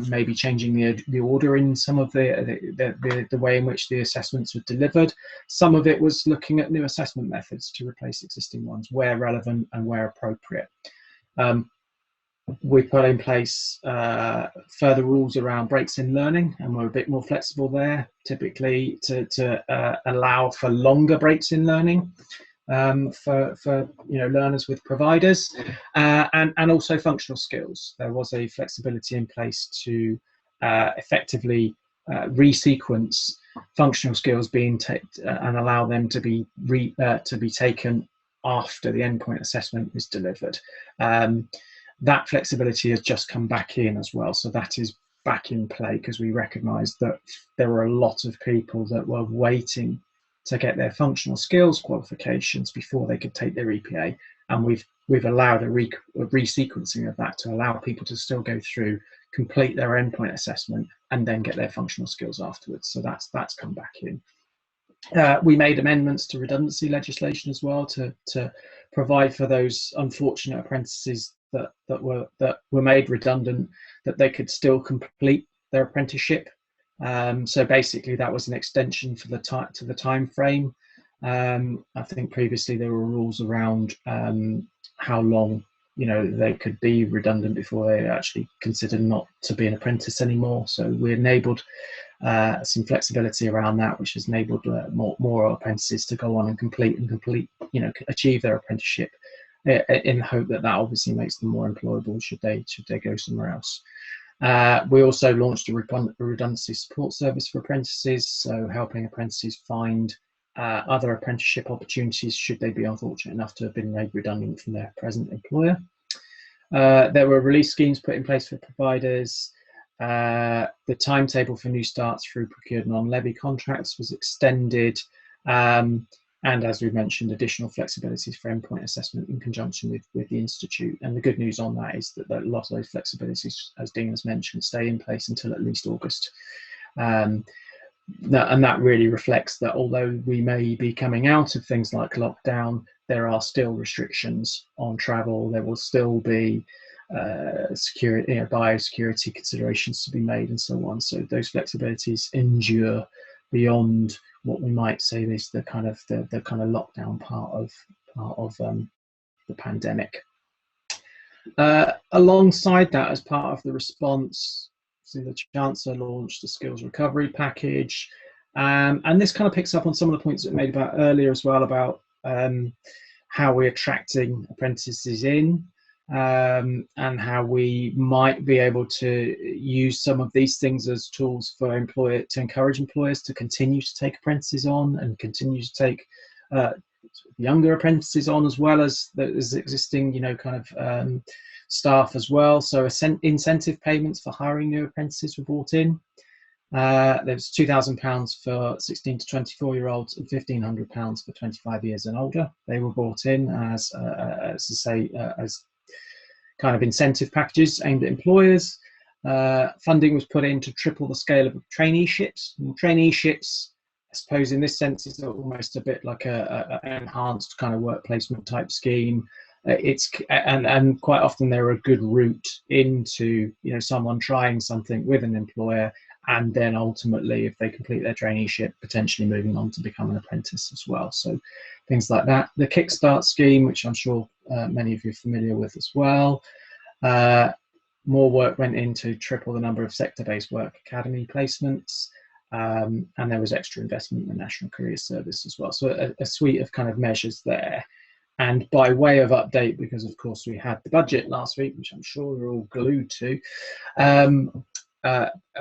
maybe changing the order in some of the way in which the assessments were delivered. Some of it was looking at new assessment methods to replace existing ones where relevant and where appropriate. We put in place further rules around breaks in learning, and we're a bit more flexible there, typically to allow for longer breaks in learning for learners with providers, and also functional skills. There was a flexibility in place to effectively resequence functional skills being and allow them to be taken after the endpoint assessment is delivered. That flexibility has just come back in as well, so that is back in play because we recognise that there were a lot of people that were waiting to get their functional skills qualifications before they could take their EPA, and we've allowed a resequencing of that to allow people to still go through, complete their endpoint assessment, and then get their functional skills afterwards. So that's come back in. We made amendments to redundancy legislation as well to provide for those unfortunate apprentices that were made redundant, that they could still complete their apprenticeship. So basically that was an extension for the time frame. I think previously there were rules around how long they could be redundant before they actually considered not to be an apprentice anymore. So we enabled some flexibility around that, which has enabled more apprentices to go on and achieve their apprenticeship, in the hope that obviously makes them more employable should they go somewhere else. We also launched a redundancy support service for apprentices, so helping apprentices find other apprenticeship opportunities should they be unfortunate enough to have been made redundant from their present employer. There were relief schemes put in place for providers. The timetable for new starts through procured non-levy contracts was extended, and as we mentioned, additional flexibilities for endpoint assessment in conjunction with the Institute. And the good news on that is that a lot of those flexibilities, as Dean has mentioned, stay in place until at least August. And that really reflects that although we may be coming out of things like lockdown, there are still restrictions on travel. There will still be security, biosecurity considerations to be made, and so on. So those flexibilities endure beyond what we might say is the kind of lockdown part of the pandemic. Alongside that, as part of the response, so the Chancellor launched a skills recovery package, and this kind of picks up on some of the points that were made about earlier as well, about how we're attracting apprentices in, and how we might be able to use some of these things as tools for to encourage employers to continue to take apprentices on and continue to take younger apprentices on, as well as existing staff as well. So incentive payments for hiring new apprentices were brought in. There's £2,000 for 16 to 24-year-olds and £1,500 for 25 years and older. They were brought in as kind of incentive packages aimed at employers. Funding was put in to triple the scale of traineeships. And traineeships, I suppose in this sense, is almost a bit like an enhanced kind of work placement type scheme. And quite often they're a good route into someone trying something with an employer, and then ultimately, if they complete their traineeship, potentially moving on to become an apprentice as well. So things like that. The Kickstart scheme, which I'm sure many of you are familiar with as well. More work went into triple the number of sector-based work academy placements, and there was extra investment in the National Career Service as well. So a suite of kind of measures there. And by way of update, because of course we had the budget last week, which I'm sure we're all glued to,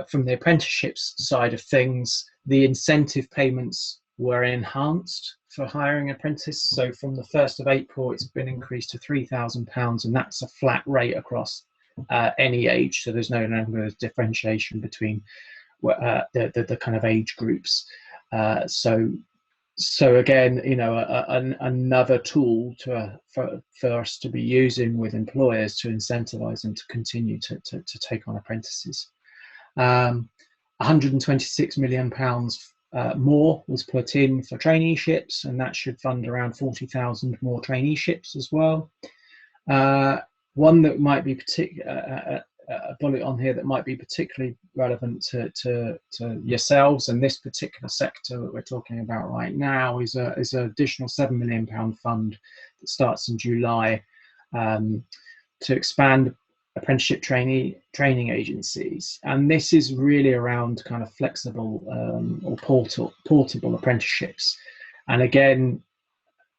from the apprenticeships side of things, the incentive payments were enhanced for hiring apprentices. So from the 1st of April, it's been increased to £3,000, and that's a flat rate across any age. So there's no longer differentiation between the kind of age groups. So again, another tool for us to be using with employers to incentivize them to continue to take on apprentices. £126 million more was put in for traineeships, and that should fund around 40,000 more traineeships as well. One that might be a bullet on here that might be particularly relevant to yourselves and this particular sector that we're talking about right now is an additional £7 million fund that starts in July to expand apprenticeship training agencies. And this is really around kind of flexible or portable apprenticeships. And again,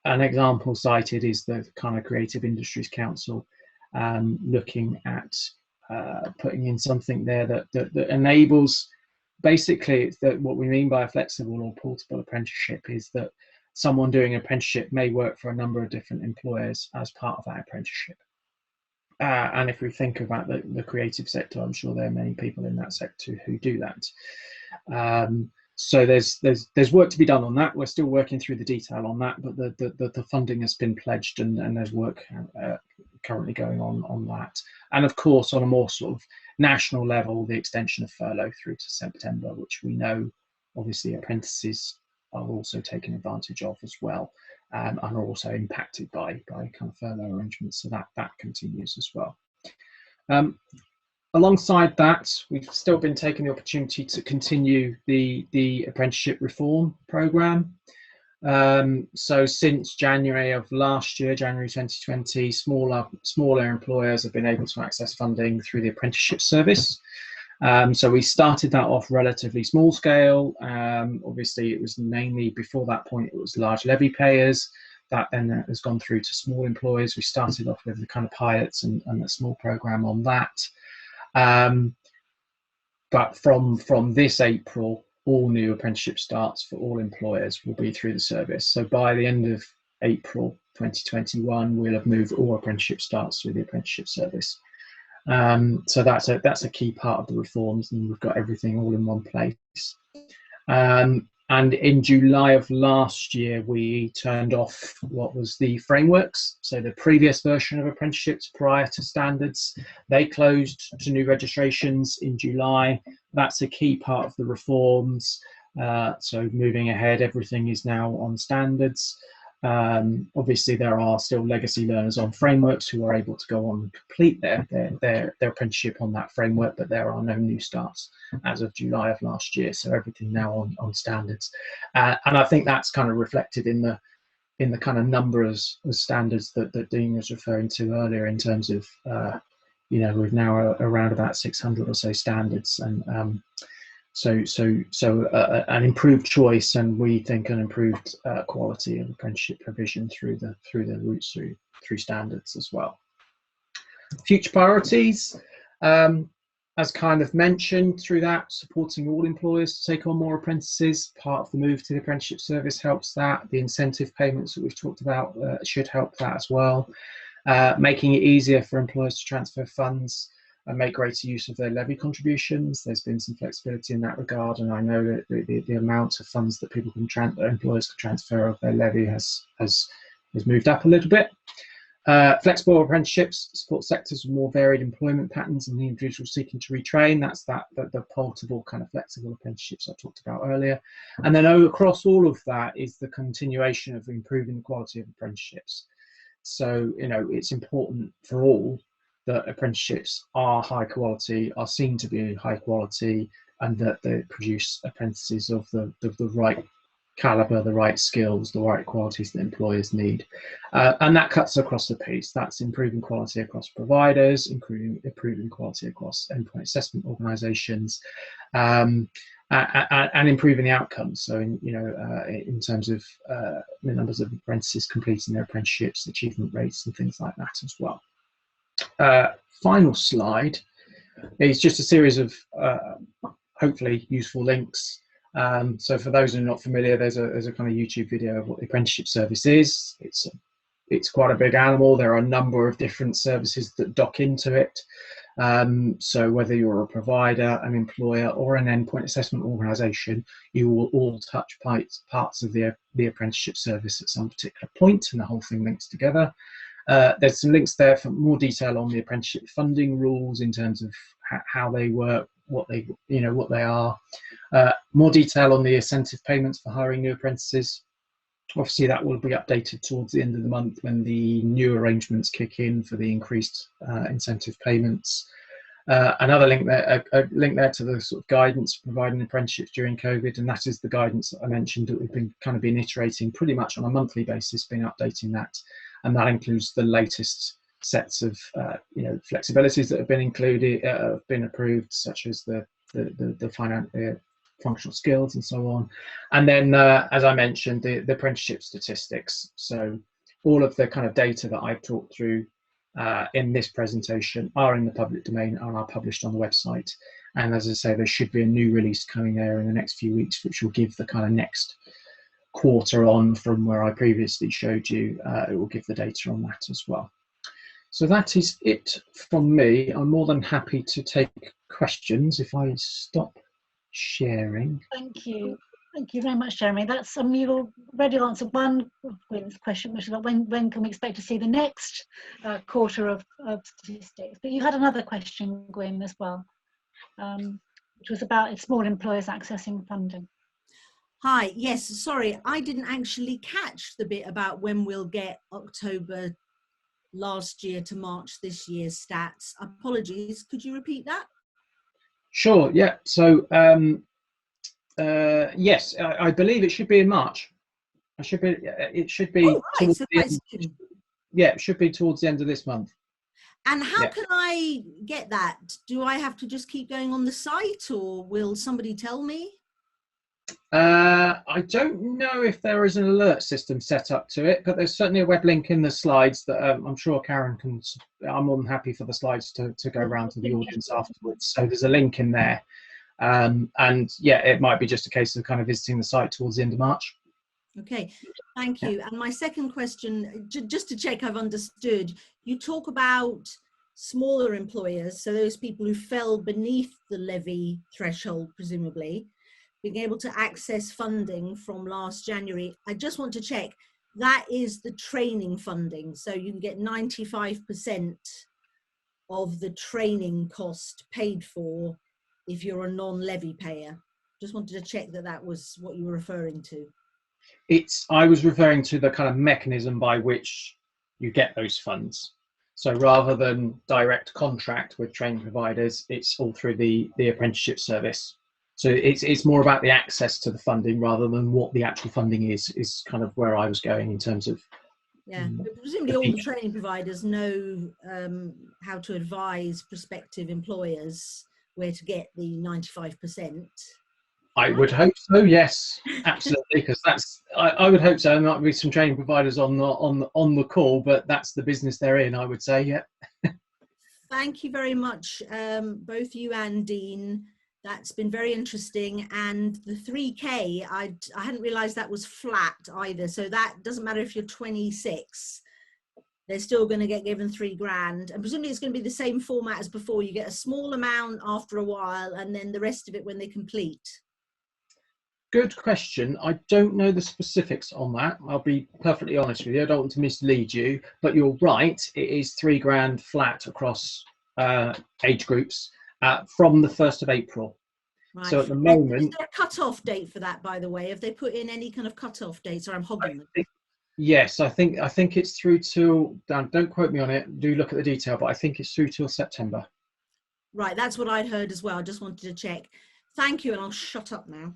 an example cited is the kind of Creative Industries Council looking at putting in something there that enables, basically that what we mean by a flexible or portable apprenticeship is that someone doing an apprenticeship may work for a number of different employers as part of that apprenticeship. And if we think about the creative sector, I'm sure there are many people in that sector who do that. So there's work to be done on that. We're still working through the detail on that, but the funding has been pledged, and there's work currently going on that. And of course, on a more sort of national level, the extension of furlough through to September, which we know obviously apprentices are also taking advantage of as well, and are also impacted by kind of furlough arrangements. So that continues as well. alongside that, we've still been taking the opportunity to continue the apprenticeship reform programme. So since January of last year, January 2020, smaller employers have been able to access funding through the apprenticeship service. So we started that off relatively small scale. Obviously, it was mainly, before that point, it was large levy payers. That then has gone through to small employers. We started off with the kind of pilots and a small program on that. But from this April, all new apprenticeship starts for all employers will be through the service. So by the end of April 2021, we'll have moved all apprenticeship starts through the apprenticeship service. So that's a key part of the reforms, and we've got everything all in one place. And in July of last year, we turned off what was the frameworks. So the previous version of apprenticeships prior to standards, they closed to new registrations in July. That's a key part of the reforms. So moving ahead, everything is now on standards. Obviously, there are still legacy learners on frameworks who are able to go on and complete their apprenticeship on that framework, but there are no new starts as of July of last year. So everything now on standards, and I think that's kind of reflected in the kind of number of standards that Dean was referring to earlier, in terms of we've now around about 600 or so standards, and so an improved choice, and we think an improved quality of apprenticeship provision through the routes through standards as well. Future priorities, as kind of mentioned, through that, supporting all employers to take on more apprentices. Part of the move to the apprenticeship service helps that. The incentive payments that we've talked about should help that as well. Making it easier for employers to transfer funds and make greater use of their levy contributions. There's been some flexibility in that regard, and I know that the amount of funds that employers can transfer of their levy has moved up a little bit. Flexible apprenticeships support sectors with more varied employment patterns and the individual seeking to retrain. That's the portable kind of flexible apprenticeships I talked about earlier. And then across all of that is the continuation of improving the quality of apprenticeships. So it's important for all that apprenticeships are high quality, are seen to be high quality, and that they produce apprentices of the right caliber, the right skills, the right qualities that employers need. And that cuts across the piece. That's improving quality across providers, improving quality across endpoint assessment organisations, and improving the outcomes. So in terms of the numbers of apprentices completing their apprenticeships, achievement rates and things like that as well. Final slide is just a series of hopefully useful links. So for those who are not familiar, there's a kind of YouTube video of what the apprenticeship service is. It's quite a big animal. There are a number of different services that dock into it. So whether you're a provider, an employer, or an endpoint assessment organisation, you will all touch parts of the apprenticeship service at some particular point, and the whole thing links together. There's some links there for more detail on the apprenticeship funding rules in terms of how they work, what they are. More detail on the incentive payments for hiring new apprentices. Obviously, that will be updated towards the end of the month when the new arrangements kick in for the increased incentive payments. Another link there, a link there to the sort of guidance providing apprenticeships during COVID, and that is the guidance that I mentioned that we've been iterating pretty much on a monthly basis, been updating that, and that includes the latest sets of flexibilities that have been included, have been approved, such as the functional skills and so on. And then, as I mentioned, the apprenticeship statistics. So all of the kind of data that I've talked through in this presentation are in the public domain and are published on the website. And as I say, there should be a new release coming there in the next few weeks, which will give the kind of next quarter on from where I previously showed you. It will give the data on that as well. So that is it from me. I'm more than happy to take questions if I stop sharing. Thank you. Thank you very much, Jeremy. That's you already answered one of Gwyn's question, which is about when can we expect to see the next quarter of statistics. But you had another question, Gwyn, as well, which was about small employers accessing funding. Hi, yes, sorry, I didn't actually catch the bit about when we'll get October last year to March this year's stats. Apologies, could you repeat that? Sure, yeah. So, yes, I believe it should be in March. It should be Oh, right, towards so the quite end, soon. yeah, it should be towards the end of this month. And how Yeah. can I get that? Do I have to just keep going on the site, or will somebody tell me? I don't know if there is an alert system set up to it, but there's certainly a web link in the slides that I'm sure Karen can. I'm more than happy for the slides to go around to the audience afterwards. So there's a link in there. And yeah, it might be just a case of kind of visiting the site towards the end of March. Okay, thank you. And my second question, just to check I've understood, you talk about smaller employers, so those people who fell beneath the levy threshold, presumably, being able to access funding from last January. I just want to check, that is the training funding, so you can get 95% of the training cost paid for if you're a non-levy payer. Just wanted to check that that was what you were referring to. I was referring to the kind of mechanism by which you get those funds. So rather than direct contract with training providers, it's all through the apprenticeship service. So it's more about the access to the funding rather than what the actual funding is kind of where I was going in terms of. Yeah, but presumably all the training providers know how to advise prospective employers where to get the 95%. I would hope so. Yes, absolutely, because I would hope so. There might be some training providers on the call, but that's the business they're in, I would say. Yeah. Thank you very much, both you and Dean. That's been very interesting. And the 3K, I hadn't realised that was flat either. So that doesn't matter if you're 26. They're still going to get given £3,000, and presumably it's going to be the same format as before. You get a small amount after a while, and then the rest of it when they complete. Good question. I don't know the specifics on that. I'll be perfectly honest with you. I don't want to mislead you, but you're right. It is £3,000 flat across age groups from the 1st of April. Right. So at the moment, is there a cut-off date for that? By the way, have they put in any kind of cut-off dates, or I'm hogging them? Yes, I think it's through till. Don't quote me on it. Do look at the detail, but I think it's through till September. Right, that's what I'd heard as well. I just wanted to check. Thank you, and I'll shut up now.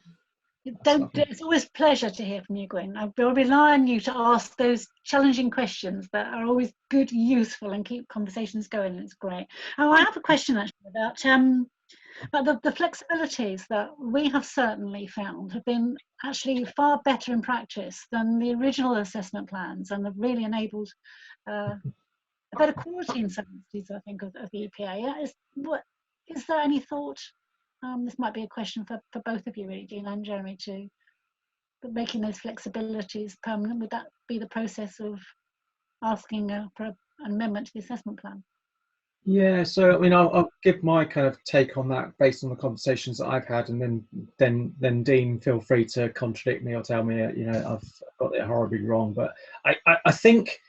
It's always a pleasure to hear from you, Gwen. I will rely on you to ask those challenging questions that are always good, useful, and keep conversations going. And it's great. Oh, I have a question actually about the flexibilities that we have certainly found have been actually far better in practice than the original assessment plans, and have really enabled a better quality in some instances, I think, of the EPA. Is there any thought? This might be a question for both of you, really, Dean and Jeremy, too. But making those flexibilities permanent, would that be the process of asking for an amendment to the assessment plan? Yeah, so I mean, I'll give my kind of take on that based on the conversations that I've had, and then Dean, feel free to contradict me or tell me, I've got it horribly wrong. But I think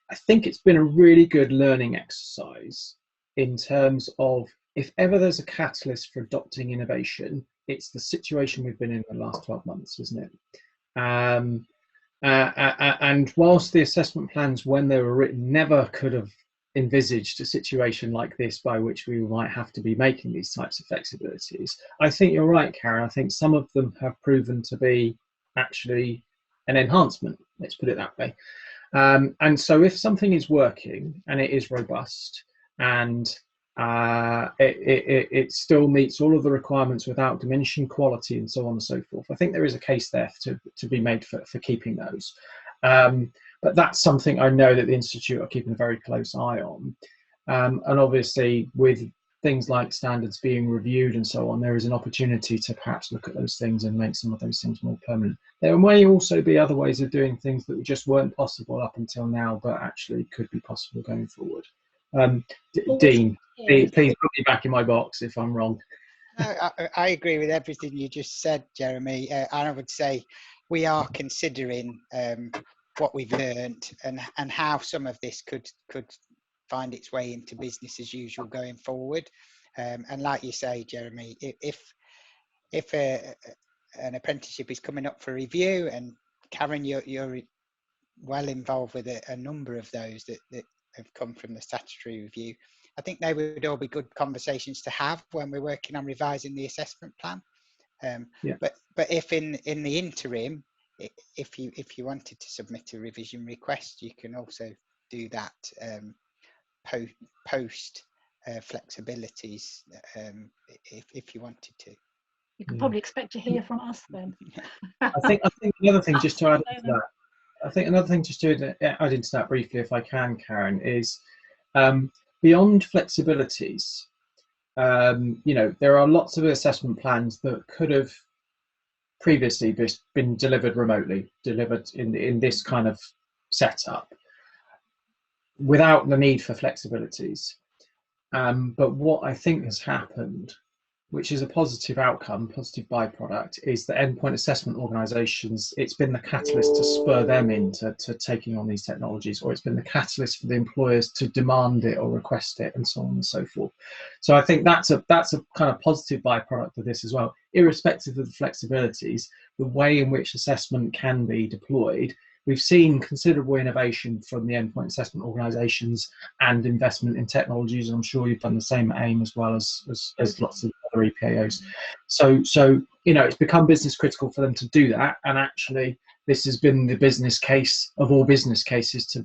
it's been a really good learning exercise in terms of, if ever there's a catalyst for adopting innovation, it's the situation we've been in the last 12 months, isn't it? And whilst the assessment plans, when they were written, never could have envisaged a situation like this by which we might have to be making these types of flexibilities, I think you're right, Karen. I think some of them have proven to be actually an enhancement, let's put it that way. And so if something is working and it is robust, and it still meets all of the requirements without diminishing quality and so on and so forth, I think there is a case there to be made for keeping those. But that's something I know that the Institute are keeping a very close eye on. And obviously, with things like standards being reviewed and so on, there is an opportunity to perhaps look at those things and make some of those things more permanent. There may also be other ways of doing things that just weren't possible up until now, but actually could be possible going forward. Dean, please put me back in my box if I'm wrong. No, I agree with everything you just said, Jeremy. And I would say we are considering what we've learned and how some of this could find its way into business as usual going forward. And like you say, Jeremy, if an apprenticeship is coming up for review, and Karen, you're well involved with a number of those that have come from the statutory review. I think they would all be good conversations to have when we're working on revising the assessment plan. But if in the interim, if you wanted to submit a revision request, you can also do that post flexibilities if you wanted to. You could probably expect to hear from us then. I think another thing just to add into that. I think another thing just to add into that briefly, if I can, Karen, is beyond flexibilities. You know, there are lots of assessment plans that could have previously been delivered remotely, delivered in this kind of setup, without the need for flexibilities. But what I think has happened, which is a positive outcome, positive byproduct, is that endpoint assessment organisations, it's been the catalyst to spur them into taking on these technologies, or it's been the catalyst for the employers to demand it or request it, and so on and so forth. So I think that's a kind of positive byproduct of this as well. Irrespective of the flexibilities, the way in which assessment can be deployed, we've seen considerable innovation from the endpoint assessment organisations and investment in technologies. And I'm sure you've done the same at AIM as well as lots of other EPAOs. So you know, it's become business critical for them to do that. And actually, this has been the business case of all business cases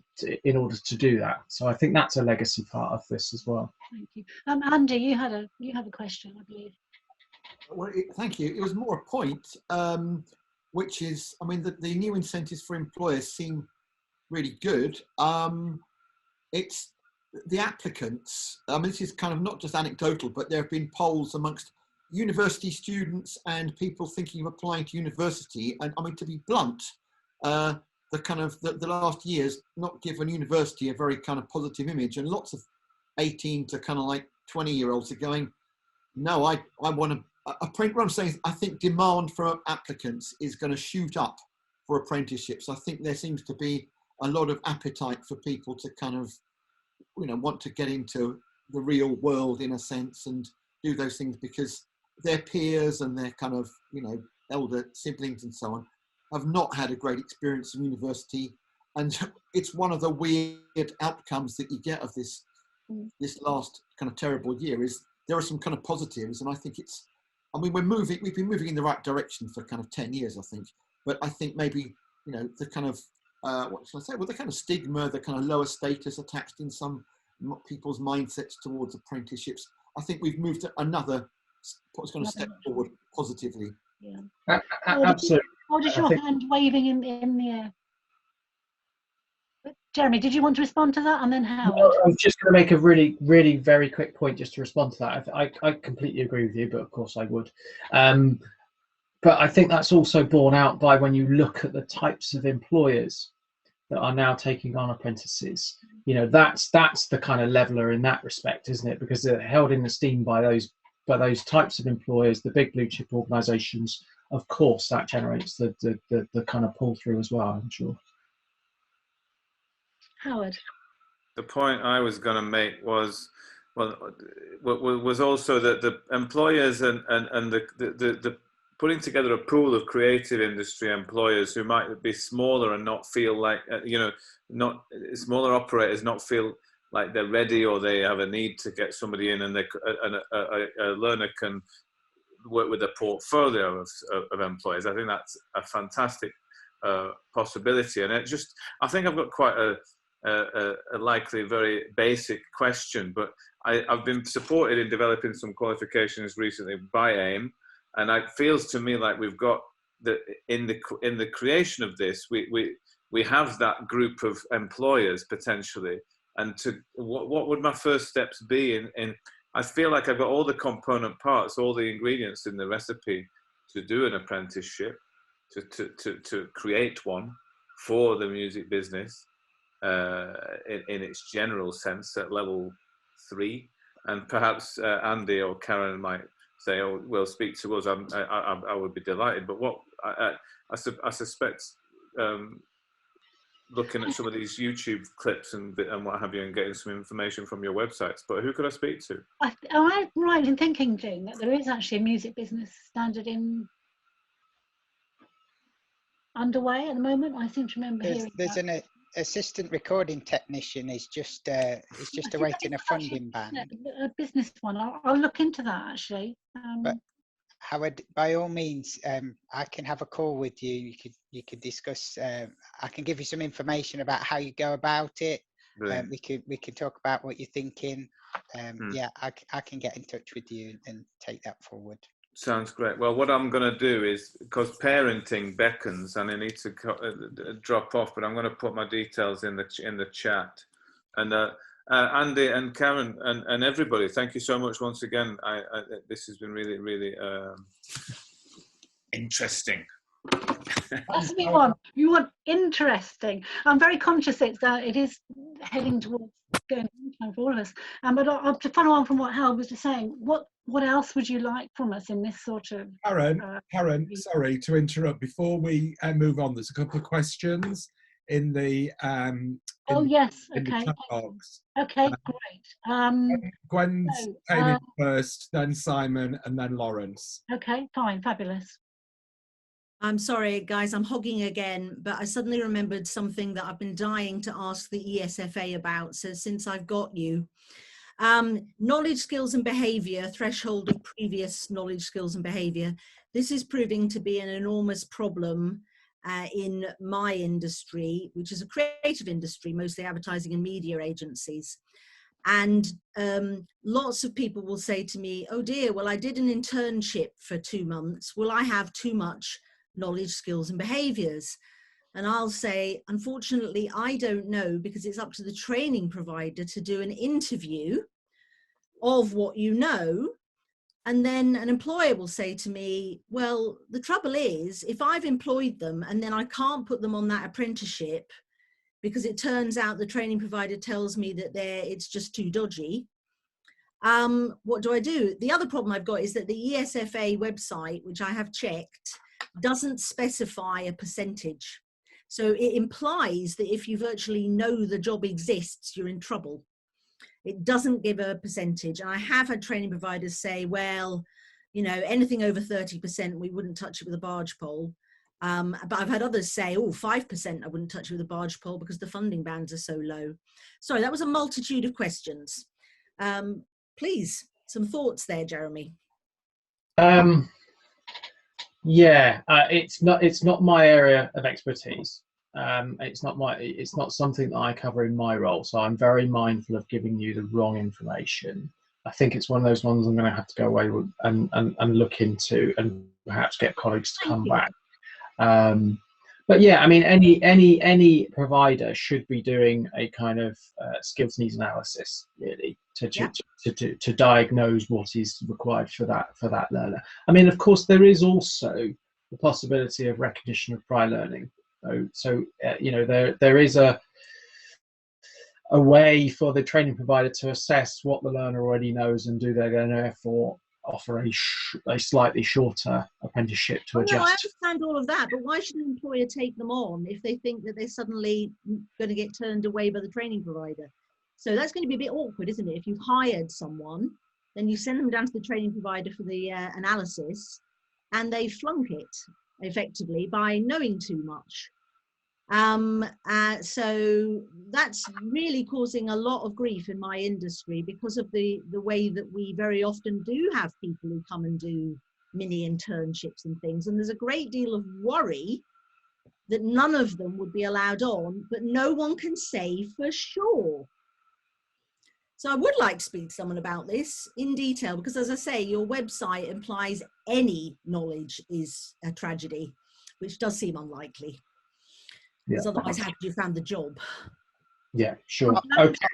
in order to do that. So I think that's a legacy part of this as well. Thank you. Andy, you had a question, I believe. Well, thank you. It was more a point. Which is, I mean, the new incentives for employers seem really good. It's the applicants. I mean, this is kind of not just anecdotal, but there have been polls amongst university students and people thinking of applying to university. And I mean, to be blunt, the last year's not given university a very kind of positive image, and lots of 18 to kind of like 20-year-olds are going, no, I want to. What I'm saying is, I think demand for applicants is going to shoot up for apprenticeships. I think there seems to be a lot of appetite for people to kind of, you know, want to get into the real world in a sense and do those things because their peers and their kind of, you know, elder siblings and so on have not had a great experience in university. And it's one of the weird outcomes that you get of this last kind of terrible year is there are some kind of positives, and I think it's. I mean, we've been moving in the right direction for kind of 10 years, I think. But I think maybe, you know, the kind of, what should I say? Well, the kind of stigma, the kind of lower status attached in some people's mindsets towards apprenticeships. I think we've moved to another, what's going to step forward positively. Yeah. Absolutely. What is your hand waving in the air? Jeremy, did you want to respond to that? And then Howard? Well, I was just going to make a really, really very quick point just to respond to that. I completely agree with you, but of course I would. But I think that's also borne out by when you look at the types of employers that are now taking on apprentices. You know, that's the kind of leveler in that respect, isn't it? Because they're held in esteem by those types of employers, the big blue chip organisations. Of course, that generates the kind of pull through as well, I'm sure. Howard. The point I was going to make was also that the employers and the putting together a pool of creative industry employers who might be smaller and not feel like, you know, not smaller operators not feel like they're ready or they have a need to get somebody in, and a learner can work with a portfolio of employers. I think that's a fantastic possibility, and I think I've got quite a likely very basic question, but I've been supported in developing some qualifications recently by AIM, and it feels to me like we've got in the creation of this, we have that group of employers potentially, and what would my first steps be in I feel like I've got all the component parts, all the ingredients in the recipe to do an apprenticeship, to create one for the music business. In its general sense at level 3, and perhaps Andy or Karen might say, "Oh, well, speak to us." I would be delighted. But what I suspect, looking at some of these YouTube clips and what have you, and getting some information from your websites. But who could I speak to? Am I right in thinking, Jane, that there is actually a music business standard in underway at the moment? I seem to remember hearing There's that. an assistant recording technician is just I awaiting a think it's actually funding band. a business one. I'll look into that actually. But Howard, by all means, I can have a call with you. You could discuss. I can give you some information about how you go about it. We could talk about what you're thinking. Yeah, I can get in touch with you and take that forward. Sounds great. Well, what I'm going to do is, because parenting beckons and I need to drop off, but I'm going to put my details in the chat. And Andy and Karen and everybody, thank you so much once again. This has been really, really interesting. That's what we want. You want interesting. I'm very conscious it is heading towards going time for all of us. But I'll to follow on from what Hal was just saying. What else would you like from us in this sort of? Karen, sorry to interrupt. Before we move on, there's a couple of questions in the yes, in okay. the chat box. Okay, great. Gwen's came in first, then Simon, and then Lawrence. Okay, fine, fabulous. I'm sorry, guys, I'm hogging again, but I suddenly remembered something that I've been dying to ask the ESFA about. So since I've got you, knowledge, skills and behaviour, threshold of previous knowledge, skills and behaviour. This is proving to be an enormous problem in my industry, which is a creative industry, mostly advertising and media agencies. And lots of people will say to me, oh dear, well, I did an internship for 2 months. Will I have too much knowledge, skills and behaviours? And I'll say, unfortunately, I don't know, because it's up to the training provider to do an interview of what you know. And then an employer will say to me, well, the trouble is, if I've employed them and then I can't put them on that apprenticeship because it turns out the training provider tells me that it's just too dodgy, what do I do? The other problem I've got is that the ESFA website, which I have checked, doesn't specify a percentage. So it implies that if you virtually know the job exists, you're in trouble. It doesn't give a percentage. And I have had training providers say, well, you know, anything over 30%, we wouldn't touch it with a barge pole. But I've had others say, oh, 5%, I wouldn't touch it with a barge pole because the funding bands are so low. Sorry, that was a multitude of questions. Please, some thoughts there, Jeremy. Yeah, it's not my area of expertise. It's not something that I cover in my role, so I'm very mindful of giving you the wrong information. I think it's one of those ones I'm going to have to go away with and look into, and perhaps get colleagues to come back. But yeah, I mean, any provider should be doing a kind of skills needs analysis, really, to diagnose what is required for that learner. I mean, of course, there is also the possibility of recognition of prior learning. So you know, there is a way for the training provider to assess what the learner already knows, and do they then therefore offer a slightly shorter apprenticeship to adjust. No, I understand all of that, but why should an employer take them on if they think that they're suddenly going to get turned away by the training provider? So that's going to be a bit awkward, isn't it? If you've hired someone, then you send them down to the training provider for the analysis, and they flunk it effectively by knowing too much. So that's really causing a lot of grief in my industry, because of the way that we very often do have people who come and do mini internships and things, and there's a great deal of worry that none of them would be allowed on, but no one can say for sure. So I would like to speak to someone about this in detail, because as I say, your website implies any knowledge is a tragedy, which does seem unlikely. Because otherwise, how could you found the job? Yeah, sure. Okay.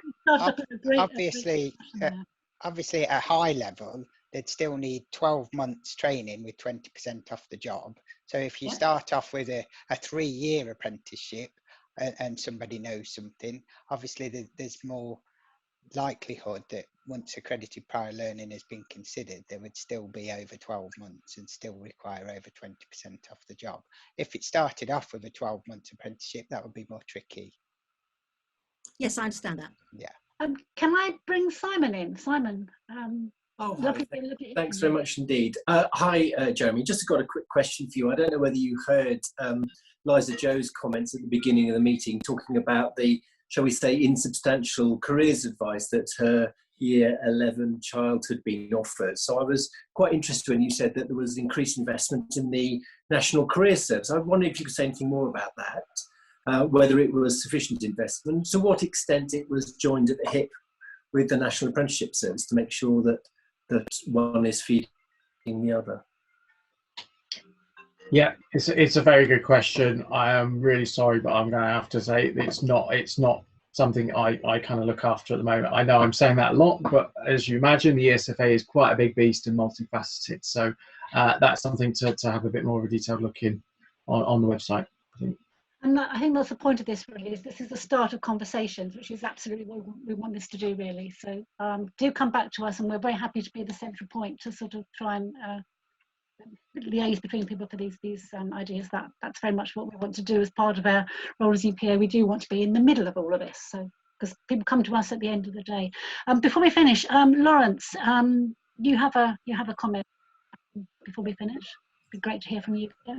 Obviously, at a high level, they'd still need 12 months training with 20% off the job. So if you start off with a 3-year apprenticeship and somebody knows something, obviously there's more likelihood that once accredited prior learning has been considered, there would still be over 12 months and still require over 20% off the job. If it started off with a 12-month apprenticeship, that would be more tricky. Yes, I understand that. Yeah. Can I bring Simon in? Simon, Oh, hi. Lovely to hear Thanks from very you. much indeed. Hi, Jeremy. Just got a quick question for you. I don't know whether you heard Liza Joe's comments at the beginning of the meeting talking about the, shall we say, insubstantial careers advice that her Year 11 child had been offered. So I was quite interested when you said that there was increased investment in the National Career Service. I wonder if you could say anything more about that, whether it was sufficient investment, to what extent it was joined at the hip with the National Apprenticeship Service to make sure that one is feeding the other. Yeah, it's a very good question. I am really sorry, but I'm going to have to say it's not something I kind of look after at the moment. I know I'm saying that a lot, but as you imagine, the ESFA is quite a big beast and multifaceted. So that's something to have a bit more of a detailed look in on the website, I think. And I think that's the point of this really, is this is the start of conversations, which is absolutely what we want this to do really. So do come back to us, and we're very happy to be the central point to sort of try and liaise between people for these ideas. That's very much what we want to do as part of our role as EPA. We do want to be in the middle of all of this, so because people come to us at the end of the day. Before we finish, Lawrence, you have a comment before we finish. It'd be great to hear from you. Yeah?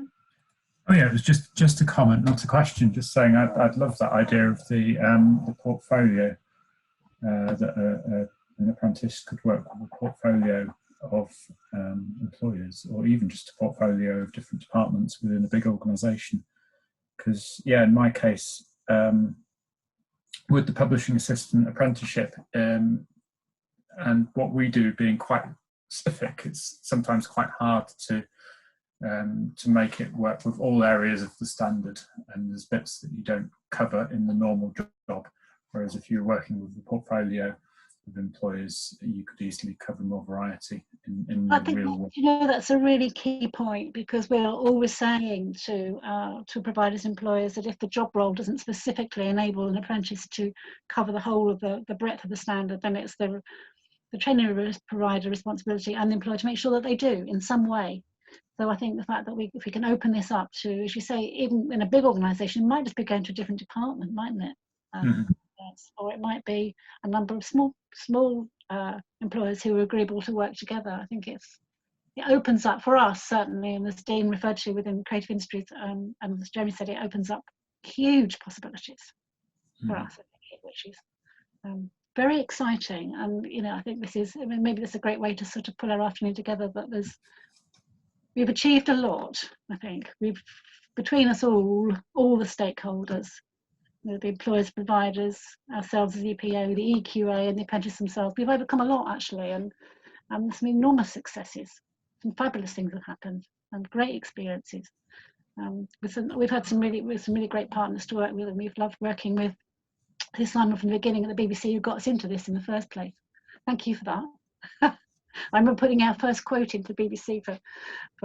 Oh yeah, it was just a comment, not a question. Just saying, I'd love that idea of the portfolio, that an apprentice could work with a portfolio of employers, or even just a portfolio of different departments within a big organisation. Because yeah, in my case, with the publishing assistant apprenticeship, and what we do being quite specific, it's sometimes quite hard to make it work with all areas of the standard, and there's bits that you don't cover in the normal job, whereas if you're working with a portfolio of employers, you could easily cover more variety in I the think real world. that's a really key point, because we're always saying to providers, employers, that if the job role doesn't specifically enable an apprentice to cover the whole of the breadth of the standard, then it's the training provider responsibility and the employer to make sure that they do in some way. So I think the fact that if we can open this up to, as you say, even in a big organisation, it might just be going to a different department, mightn't it? Or it might be a number of small employers who are agreeable to work together. I think it opens up for us, certainly, and as Dean referred to within creative industries, and as Jeremy said, it opens up huge possibilities for us, which is very exciting. And I think this is, maybe this is a great way to sort of pull our afternoon together, but we've achieved a lot. I think between us all the stakeholders, the employers, providers, ourselves as EPA, the EQA and the apprentices themselves, we've overcome a lot actually, and some enormous successes. Some fabulous things have happened and great experiences. We've had some really great partners to work with, and we've loved working with Simon from the beginning at the BBC, who got us into this in the first place. Thank you for that. I remember putting our first quote into the BBC for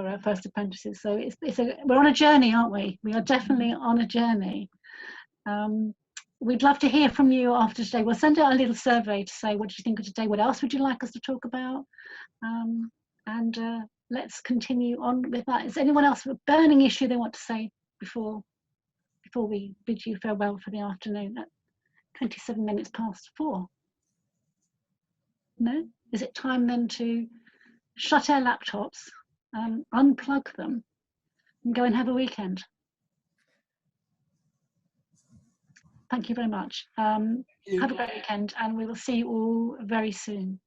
our first apprentices. So we're on a journey, aren't we? We are definitely on a journey. We'd love to hear from you after today. We'll send out a little survey to say, what do you think of today? What else would you like us to talk about? And let's continue on with that. Is anyone else with a burning issue they want to say before we bid you farewell for the afternoon at 27 minutes past 4? No? Is it time then to shut our laptops, unplug them, and go and have a weekend? Thank you very much. Have a great weekend, and we will see you all very soon.